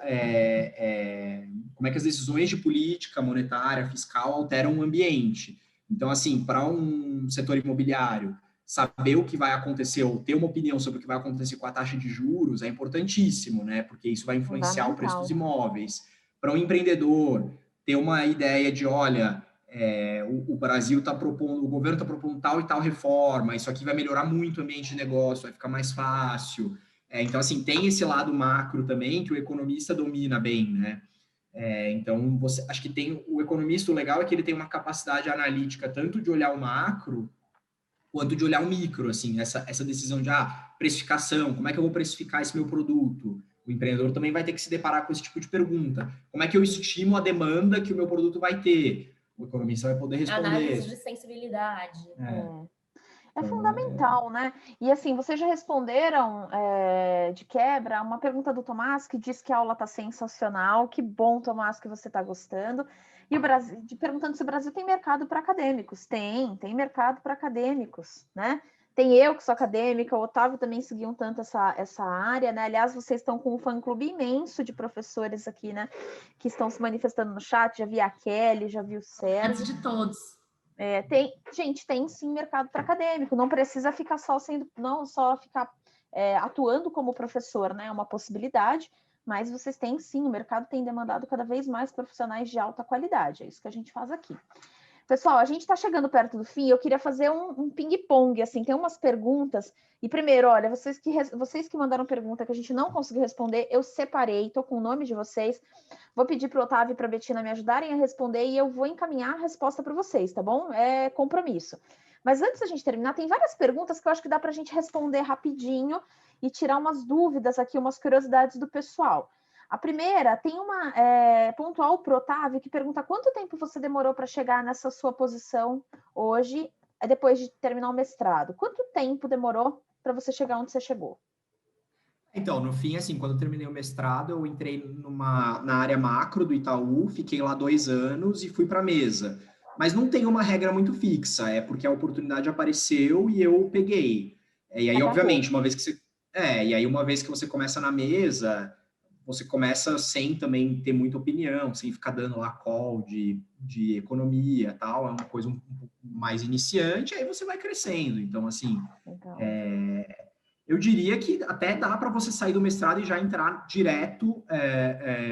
como é que as decisões de política monetária, fiscal alteram o ambiente. Então, assim, para um setor imobiliário, saber o que vai acontecer ou ter uma opinião sobre o que vai acontecer com a taxa de juros é importantíssimo, né? Porque isso vai influenciar o preço dos imóveis. Para um empreendedor, ter uma ideia de, olha, o Brasil está propondo, o governo está propondo tal e tal reforma, isso aqui vai melhorar muito o ambiente de negócio, vai ficar mais fácil. Então, assim, tem esse lado macro também que o economista domina bem, né? Então, acho que tem o economista, o legal é que ele tem uma capacidade analítica tanto de olhar o macro quanto de olhar o micro, assim, essa decisão de precificação, como é que eu vou precificar esse meu produto? O empreendedor também vai ter que se deparar com esse tipo de pergunta. Como é que eu estimo a demanda que o meu produto vai ter? O economista vai poder responder. Análise de sensibilidade. É fundamental, né? E assim, vocês já responderam de quebra uma pergunta do Tomás, que diz que a aula está sensacional. Que bom, Tomás, que você está gostando. E o Brasil, perguntando se o Brasil tem mercado para acadêmicos. Tem mercado para acadêmicos, né? Tem eu que sou acadêmica, o Otávio também seguiu um tanto essa área, né? Aliás, vocês estão com um fã-clube imenso de professores aqui, né? Que estão se manifestando no chat. Já vi a Kelly, já vi o Sérgio. De todos. Tem sim mercado para acadêmico, não precisa ficar não só ficar atuando como professor, né? É uma possibilidade, mas vocês têm sim, o mercado tem demandado cada vez mais profissionais de alta qualidade, é isso que a gente faz aqui. Pessoal, a gente está chegando perto do fim, eu queria fazer um ping-pong, assim, tem umas perguntas, e primeiro, olha, vocês que mandaram pergunta que a gente não conseguiu responder, eu separei, tô com o nome de vocês, vou pedir para o Otávio e para a Betina me ajudarem a responder e eu vou encaminhar a resposta para vocês, tá bom? É compromisso. Mas antes da gente terminar, tem várias perguntas que eu acho que dá para a gente responder rapidinho e tirar umas dúvidas aqui, umas curiosidades do pessoal. A primeira, tem uma pontual para o Otávio, que pergunta quanto tempo você demorou para chegar nessa sua posição hoje, depois de terminar o mestrado? Quanto tempo demorou para você chegar onde você chegou? Então, no fim, assim, quando eu terminei o mestrado, eu entrei na área macro do Itaú, fiquei lá 2 anos e fui para a mesa. Mas não tem uma regra muito fixa, é porque a oportunidade apareceu e eu peguei. E aí, obviamente, uma vez que você começa na mesa, você começa sem também ter muita opinião, sem ficar dando lá call de economia, tal, é uma coisa um pouco mais iniciante, aí você vai crescendo. Então, assim, eu diria que até dá para você sair do mestrado e já entrar direto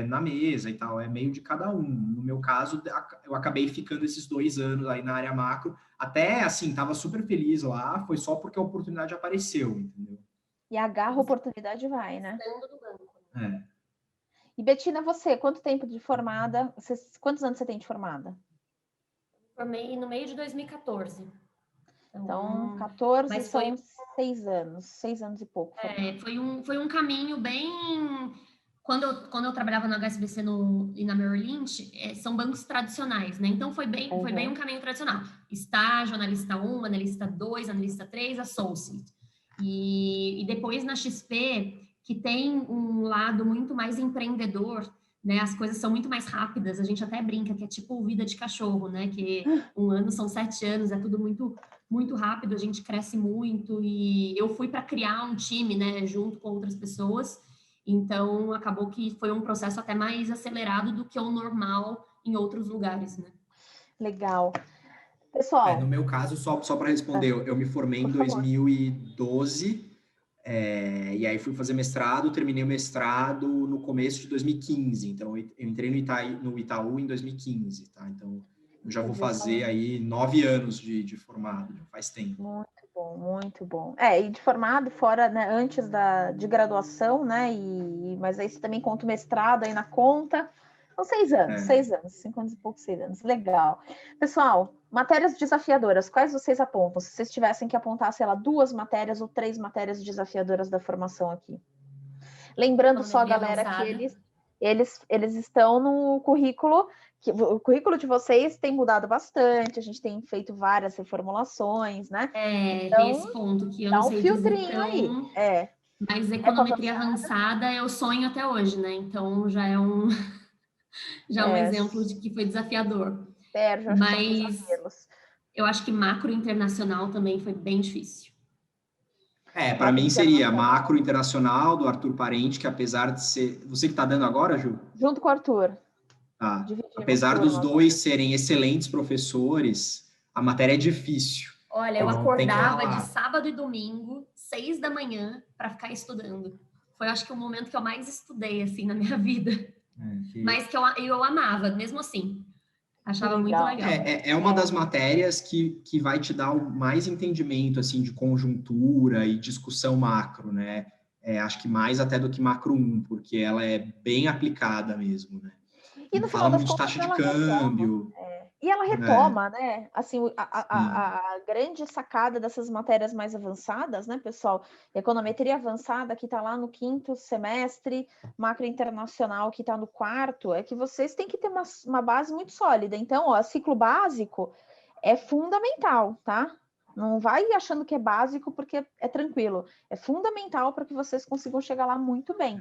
na mesa e tal, é meio de cada um. No meu caso, eu acabei ficando esses 2 anos aí na área macro, até, assim, estava super feliz lá, foi só porque a oportunidade apareceu, entendeu? E agarra a oportunidade e vai, né? E Betina, você, quanto tempo de formada? Quantos anos você tem de formada? Formei no meio de 2014. Então 14 mas são 6 anos e pouco. Foi um caminho bem... Quando eu trabalhava no HSBC e na Merrill Lynch, são bancos tradicionais, né? Então foi bem um caminho tradicional. Estágio, analista 1, analista 2, analista 3, associate. E depois na XP, que tem um lado muito mais empreendedor, né? As coisas são muito mais rápidas, a gente até brinca que é tipo vida de cachorro, né? Que um ano são 7 anos, é tudo muito, muito rápido, a gente cresce muito. E eu fui para criar um time, né? Junto com outras pessoas. Então, acabou que foi um processo até mais acelerado do que o normal em outros lugares, né? Legal. Pessoal... no meu caso, só para responder, eu me formei em 2012, e aí fui fazer mestrado, terminei o mestrado no começo de 2015, então eu entrei no Itaú em 2015, tá? Então, eu já vou fazer aí 9 anos de formado, já faz tempo. Muito bom, muito bom. E de formado fora, né, antes de graduação, né, mas aí você também conta o mestrado aí na conta. São 6 anos, 5 anos e pouco, 6 anos. Legal. Pessoal, matérias desafiadoras, quais vocês apontam? Se vocês tivessem que apontar, sei lá, 2 matérias ou 3 matérias desafiadoras da formação aqui. Lembrando só, galera, que eles estão no currículo, que o currículo de vocês tem mudado bastante, a gente tem feito várias reformulações, né? Então, esse ponto que eu não sei dizer tão... aí. Mas econometria avançada é o sonho até hoje, né? Então, já é um exemplo de que foi desafiador. Mas eu acho que macro internacional também foi bem difícil. Para mim seria macro internacional do Arthur Parente, que apesar de ser... Você que está dando agora, Ju? Junto com o Arthur. Tá. Apesar dos dois serem excelentes professores, a matéria é difícil. Olha, eu acordava de sábado e domingo, 6 da manhã, para ficar estudando. Foi, acho que, o momento que eu mais estudei, assim, na minha vida. Mas que eu amava, mesmo assim. Achava muito legal. É uma das matérias que vai te dar mais entendimento, assim, de conjuntura e discussão macro, né? Acho que mais até do que macro 1, porque ela é bem aplicada mesmo, né? E no final das contas, taxa de câmbio. E ela retoma, né? Assim, a grande sacada dessas matérias mais avançadas, né, pessoal? Econometria avançada, que está lá no 5º semestre, macro internacional, que está no 4º, é que vocês têm que ter uma base muito sólida. Então, ciclo básico é fundamental, tá? Não vai achando que é básico porque é tranquilo. É fundamental para que vocês consigam chegar lá muito bem.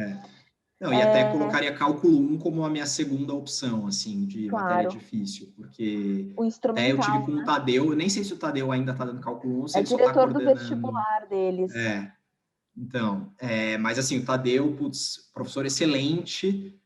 Não, e até colocaria cálculo 1 como a minha segunda opção, assim, de matéria difícil, porque o instrumental, até eu tive com o Tadeu, eu nem sei se o Tadeu ainda está dando cálculo 1, ou se ele só está coordenando. É diretor do vestibular deles. Então, mas assim, o Tadeu, professor excelente,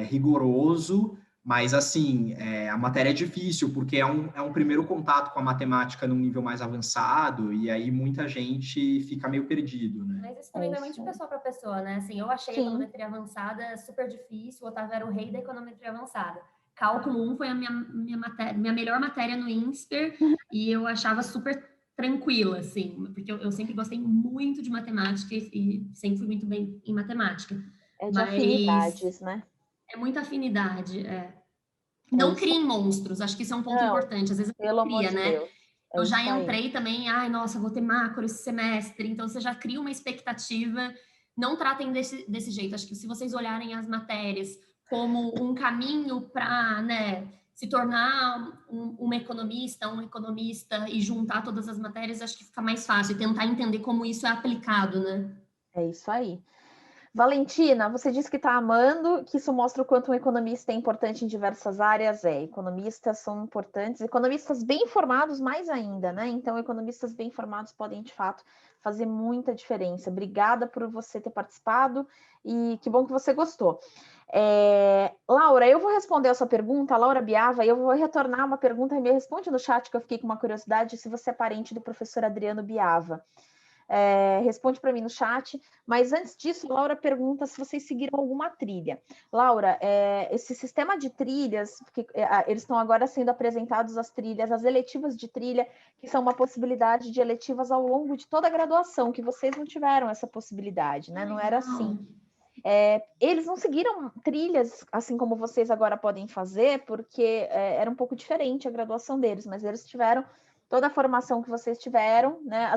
rigoroso, mas assim, a matéria é difícil, porque é um primeiro contato com a matemática num nível mais avançado, e aí muita gente fica meio perdido, né? Mas isso também vai muito de pessoa para pessoa, né? Assim, eu achei a econometria avançada super difícil, o Otávio era o rei da econometria avançada. Cálculo 1 foi a minha melhor matéria no INSPER, e eu achava super tranquila, assim, porque eu sempre gostei muito de matemática e sempre fui muito bem em matemática. Afinidades, né? É muita afinidade, Não criem monstros, acho que isso é um ponto importante. Às vezes a gente cria, né? Eu já entrei também, nossa, vou ter macro esse semestre, então você já cria uma expectativa. Não tratem desse jeito. Acho que se vocês olharem as matérias como um caminho para, né, se tornar um economista e juntar todas as matérias, acho que fica mais fácil e tentar entender como isso é aplicado, né? É isso aí. Valentina, você disse que está amando, que isso mostra o quanto um economista é importante em diversas áreas. Economistas são importantes, economistas bem informados mais ainda, né? Então, economistas bem informados podem, de fato, fazer muita diferença. Obrigada por você ter participado e que bom que você gostou. Laura, eu vou responder a sua pergunta, Laura Biava, e eu vou retornar uma pergunta, me responde no chat, que eu fiquei com uma curiosidade, se você é parente do professor Adriano Biava. Responde para mim no chat, mas antes disso, Laura pergunta se vocês seguiram alguma trilha. Laura, esse sistema de trilhas, porque eles estão agora sendo apresentados as trilhas, as eletivas de trilha, que são uma possibilidade de eletivas ao longo de toda a graduação, que vocês não tiveram essa possibilidade, né? Não era assim. Eles não seguiram trilhas, assim como vocês agora podem fazer, porque era um pouco diferente a graduação deles, mas eles tiveram toda a formação que vocês tiveram, né?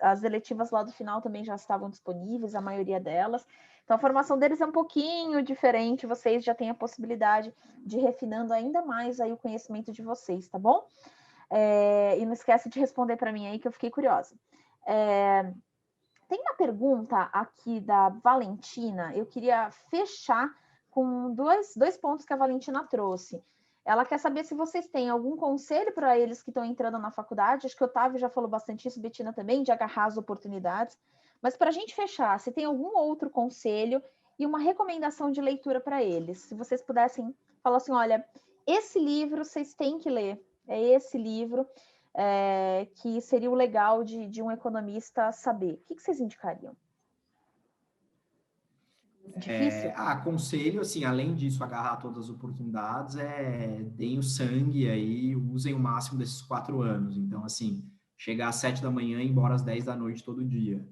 As eletivas lá do final também já estavam disponíveis, a maioria delas. Então, a formação deles é um pouquinho diferente, vocês já têm a possibilidade de ir refinando ainda mais aí o conhecimento de vocês, tá bom? E não esquece de responder para mim aí, que eu fiquei curiosa. Tem uma pergunta aqui da Valentina, eu queria fechar com dois pontos que a Valentina trouxe. Ela quer saber se vocês têm algum conselho para eles que estão entrando na faculdade. Acho que o Otávio já falou bastante isso, Betina também, de agarrar as oportunidades. Mas para a gente fechar, se tem algum outro conselho e uma recomendação de leitura para eles, se vocês pudessem falar assim, olha, esse livro vocês têm que ler, é esse livro que seria o legal de um economista saber. O que vocês indicariam? Difícil? Aconselho, assim, além disso, agarrar todas as oportunidades, deem o sangue aí, usem o máximo desses 4 anos. Então, assim, chegar às 7 da manhã e ir embora às 10 da noite todo dia.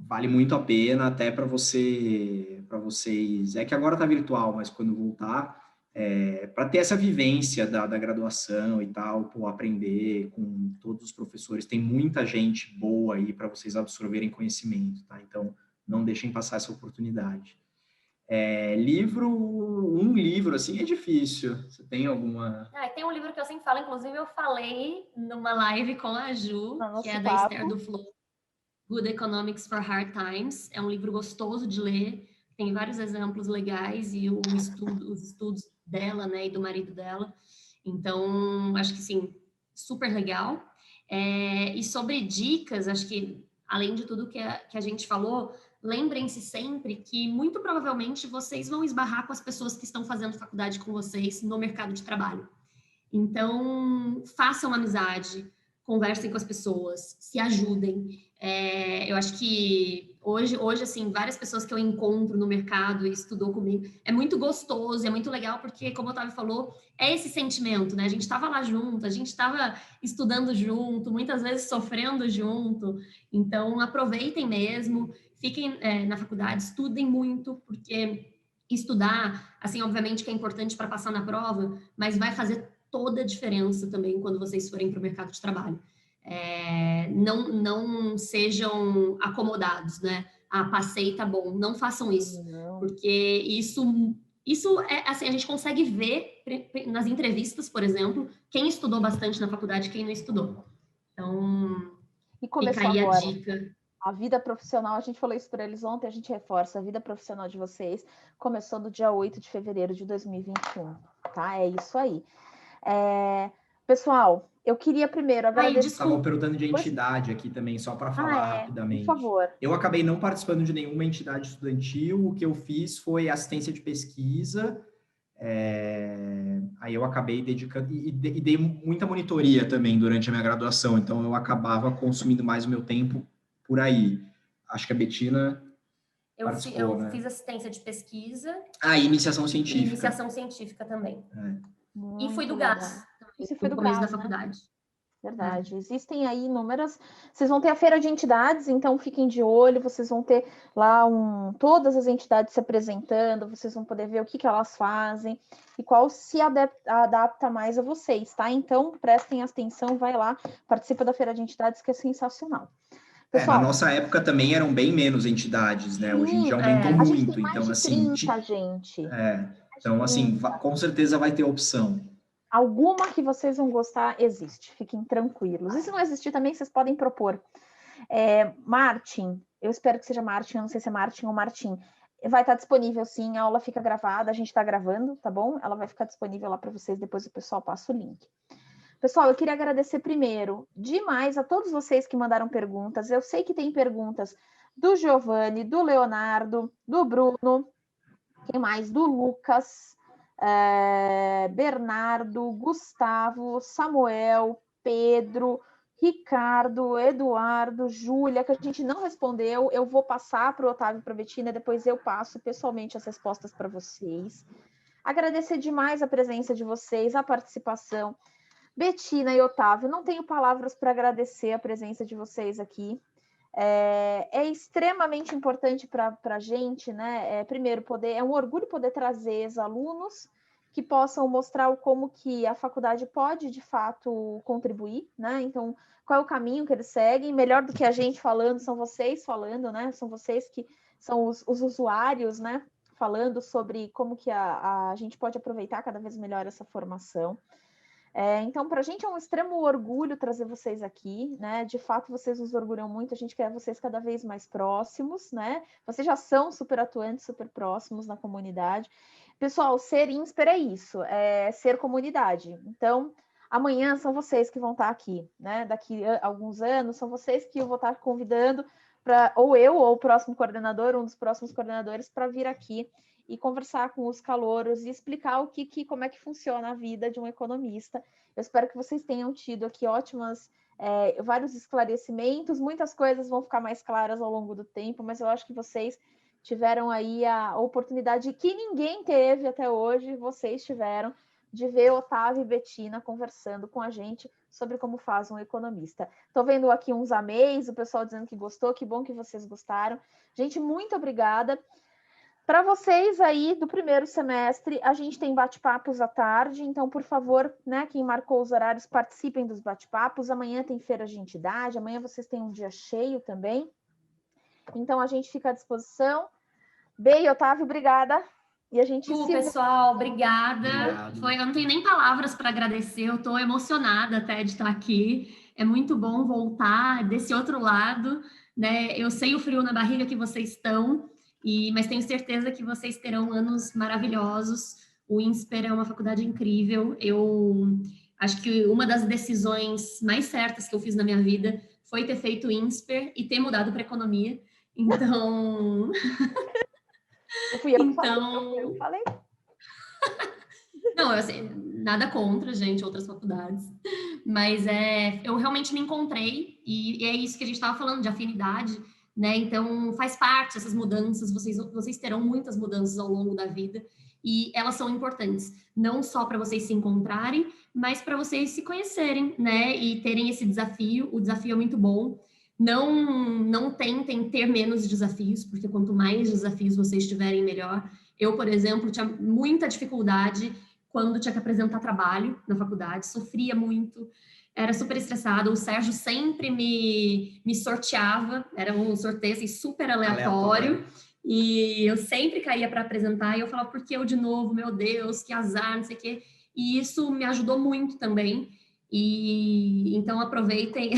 Vale muito a pena, até para vocês. É que agora está virtual, mas quando voltar, para ter essa vivência da graduação e tal, aprender com todos os professores. Tem muita gente boa aí para vocês absorverem conhecimento, tá? Então, não deixem passar essa oportunidade. Um livro, assim, é difícil. Você tem alguma... Tem um livro que eu sempre falo, inclusive eu falei numa live com a Ju, que é da Esther Duflo, Good Economics for Hard Times. É um livro gostoso de ler, tem vários exemplos legais e os estudos dela, né, e do marido dela. Então, acho que, sim, super legal. E sobre dicas, acho que, além de tudo que a gente falou, lembrem-se sempre que, muito provavelmente, vocês vão esbarrar com as pessoas que estão fazendo faculdade com vocês no mercado de trabalho. Então, façam amizade, conversem com as pessoas, se ajudem. Eu acho que hoje, assim, várias pessoas que eu encontro no mercado e estudou comigo, é muito gostoso, é muito legal, porque, como o Otávio falou, é esse sentimento, né? A gente estava lá junto, a gente estava estudando junto, muitas vezes sofrendo junto. Então, aproveitem mesmo, fiquem na faculdade, estudem muito, porque estudar, assim, obviamente que é importante para passar na prova, mas vai fazer toda a diferença também quando vocês forem para o mercado de trabalho. Não sejam acomodados, né? Passei, tá bom. Não façam isso, porque isso assim, a gente consegue ver nas entrevistas, por exemplo, quem estudou bastante na faculdade e quem não estudou. Então, fica aí agora a dica. A vida profissional, a gente falou isso para eles ontem, a gente reforça, a vida profissional de vocês começou no dia 8 de fevereiro de 2021, tá? É isso aí. Pessoal, eu queria primeiro agradecer... Estavam perguntando de entidade aqui também, só para falar rapidamente. Por favor. Eu acabei não participando de nenhuma entidade estudantil, o que eu fiz foi assistência de pesquisa, aí eu acabei dedicando, e dei muita monitoria também durante a minha graduação, então eu acabava consumindo mais o meu tempo por aí. Acho que a Betina participou, né? Fiz assistência de pesquisa. Iniciação científica. Iniciação científica também. E fui do GAS. Você foi do começo GAS, da faculdade. Verdade. Existem aí inúmeras... Vocês vão ter a feira de entidades, então fiquem de olho, vocês vão ter lá todas as entidades se apresentando, vocês vão poder ver o que elas fazem e qual se adapta mais a vocês, tá? Então, prestem atenção, vai lá, participa da feira de entidades, que é sensacional. Pessoal, na nossa época também eram bem menos entidades, né? Hoje em dia aumentou muito. A gente tem mais de 30, gente. Então, assim, com certeza vai ter opção. Alguma que vocês vão gostar existe, fiquem tranquilos. E se não existir também, vocês podem propor. Martin, eu espero que seja Martin, eu não sei se é Martin ou Martim. Vai estar disponível sim, a aula fica gravada, a gente está gravando, tá bom? Ela vai ficar disponível lá para vocês, depois o pessoal passa o link. Pessoal, eu queria agradecer primeiro demais a todos vocês que mandaram perguntas. Eu sei que tem perguntas do Giovanni, do Leonardo, do Bruno, quem mais? Do Lucas, Bernardo, Gustavo, Samuel, Pedro, Ricardo, Eduardo, Júlia, que a gente não respondeu. Eu vou passar para o Otávio e para a Betina, depois eu passo pessoalmente as respostas para vocês. Agradecer demais a presença de vocês, a participação. Betina e Otávio, não tenho palavras para agradecer a presença de vocês aqui. É extremamente importante para a gente, né? Primeiro, é um orgulho poder trazer ex-alunos que possam mostrar como que a faculdade pode, de fato, contribuir, né? Então, qual é o caminho que eles seguem? Melhor do que a gente falando, são vocês falando, né? São vocês que são os usuários, né? Falando sobre como que a gente pode aproveitar cada vez melhor essa formação. Então, para a gente é um extremo orgulho trazer vocês aqui, né? De fato, vocês nos orgulham muito, a gente quer vocês cada vez mais próximos, né? Vocês já são super atuantes, super próximos na comunidade. Pessoal, ser INSPER é isso, é ser comunidade. Então, amanhã são vocês que vão estar aqui, né? Daqui a alguns anos, são vocês que eu vou estar convidando para, ou eu, ou o próximo coordenador, um dos próximos coordenadores, para vir aqui e conversar com os calouros e explicar como é que funciona a vida de um economista. Eu espero que vocês tenham tido aqui vários esclarecimentos, muitas coisas vão ficar mais claras ao longo do tempo, mas eu acho que vocês tiveram aí a oportunidade que ninguém teve até hoje, vocês tiveram, de ver Otávio e Betina conversando com a gente sobre como faz um economista. Estou vendo aqui uns ameis, o pessoal dizendo que gostou, que bom que vocês gostaram. Gente, muito obrigada. Para vocês aí do primeiro semestre, a gente tem bate-papos à tarde, então, por favor, né, quem marcou os horários, participem dos bate-papos. Amanhã tem feira de entidade, amanhã vocês têm um dia cheio também. Então, a gente fica à disposição. Bey, Otávio, obrigada. E a gente pessoal, obrigada. Eu não tenho nem palavras para agradecer, eu estou emocionada até de estar aqui. É muito bom voltar desse outro lado, né? Eu sei o frio na barriga que vocês estão, mas tenho certeza que vocês terão anos maravilhosos. O INSPER é uma faculdade incrível. Eu acho que uma das decisões mais certas que eu fiz na minha vida foi ter feito o INSPER e ter mudado para economia. Então... fui eu que falei. Não, assim, nada contra, gente, outras faculdades. Mas eu realmente me encontrei, e é isso que a gente estava falando, de afinidade, né? Então, faz parte essas mudanças, vocês terão muitas mudanças ao longo da vida, e elas são importantes, não só para vocês se encontrarem, mas para vocês se conhecerem, né? E terem esse desafio. O desafio é muito bom. Não tentem ter menos desafios, porque quanto mais desafios vocês tiverem, melhor. Eu, por exemplo, tinha muita dificuldade quando tinha que apresentar trabalho na faculdade, sofria muito, era super estressada. O Sérgio sempre me sorteava, era um sorteio assim, super aleatório, e eu sempre caía para apresentar, e eu falava, por que eu de novo? Meu Deus, que azar, não sei o quê. E isso me ajudou muito também. E então aproveitem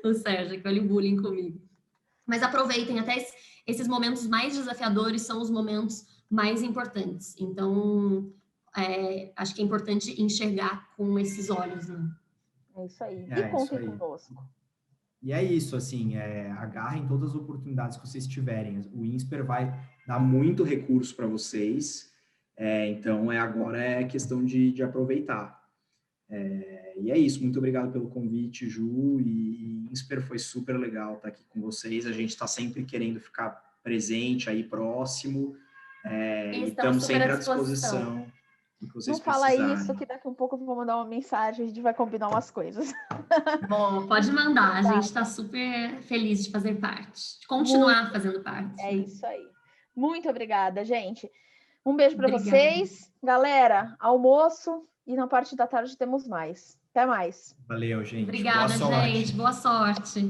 o Sérgio, que olha o bullying comigo. Mas aproveitem, até esses momentos mais desafiadores são os momentos mais importantes. Então, acho que é importante enxergar com esses olhos, né? É isso aí. E contem conosco. E é isso, assim, agarrem todas as oportunidades que vocês tiverem. O INSPER vai dar muito recurso para vocês, então agora é questão de aproveitar. E é isso, muito obrigado pelo convite, Ju, e INSPER foi super legal estar aqui com vocês. A gente está sempre querendo ficar presente aí, próximo, e estamos sempre à disposição. Não fala isso, que daqui a um pouco eu vou mandar uma mensagem, a gente vai combinar umas coisas. Bom, pode mandar, a gente está super feliz de fazer parte, de continuar fazendo parte. É isso aí. Muito obrigada, gente. Um beijo para vocês. Galera, almoço, e na parte da tarde temos mais. Até mais. Valeu, gente. Obrigada, gente. Boa sorte.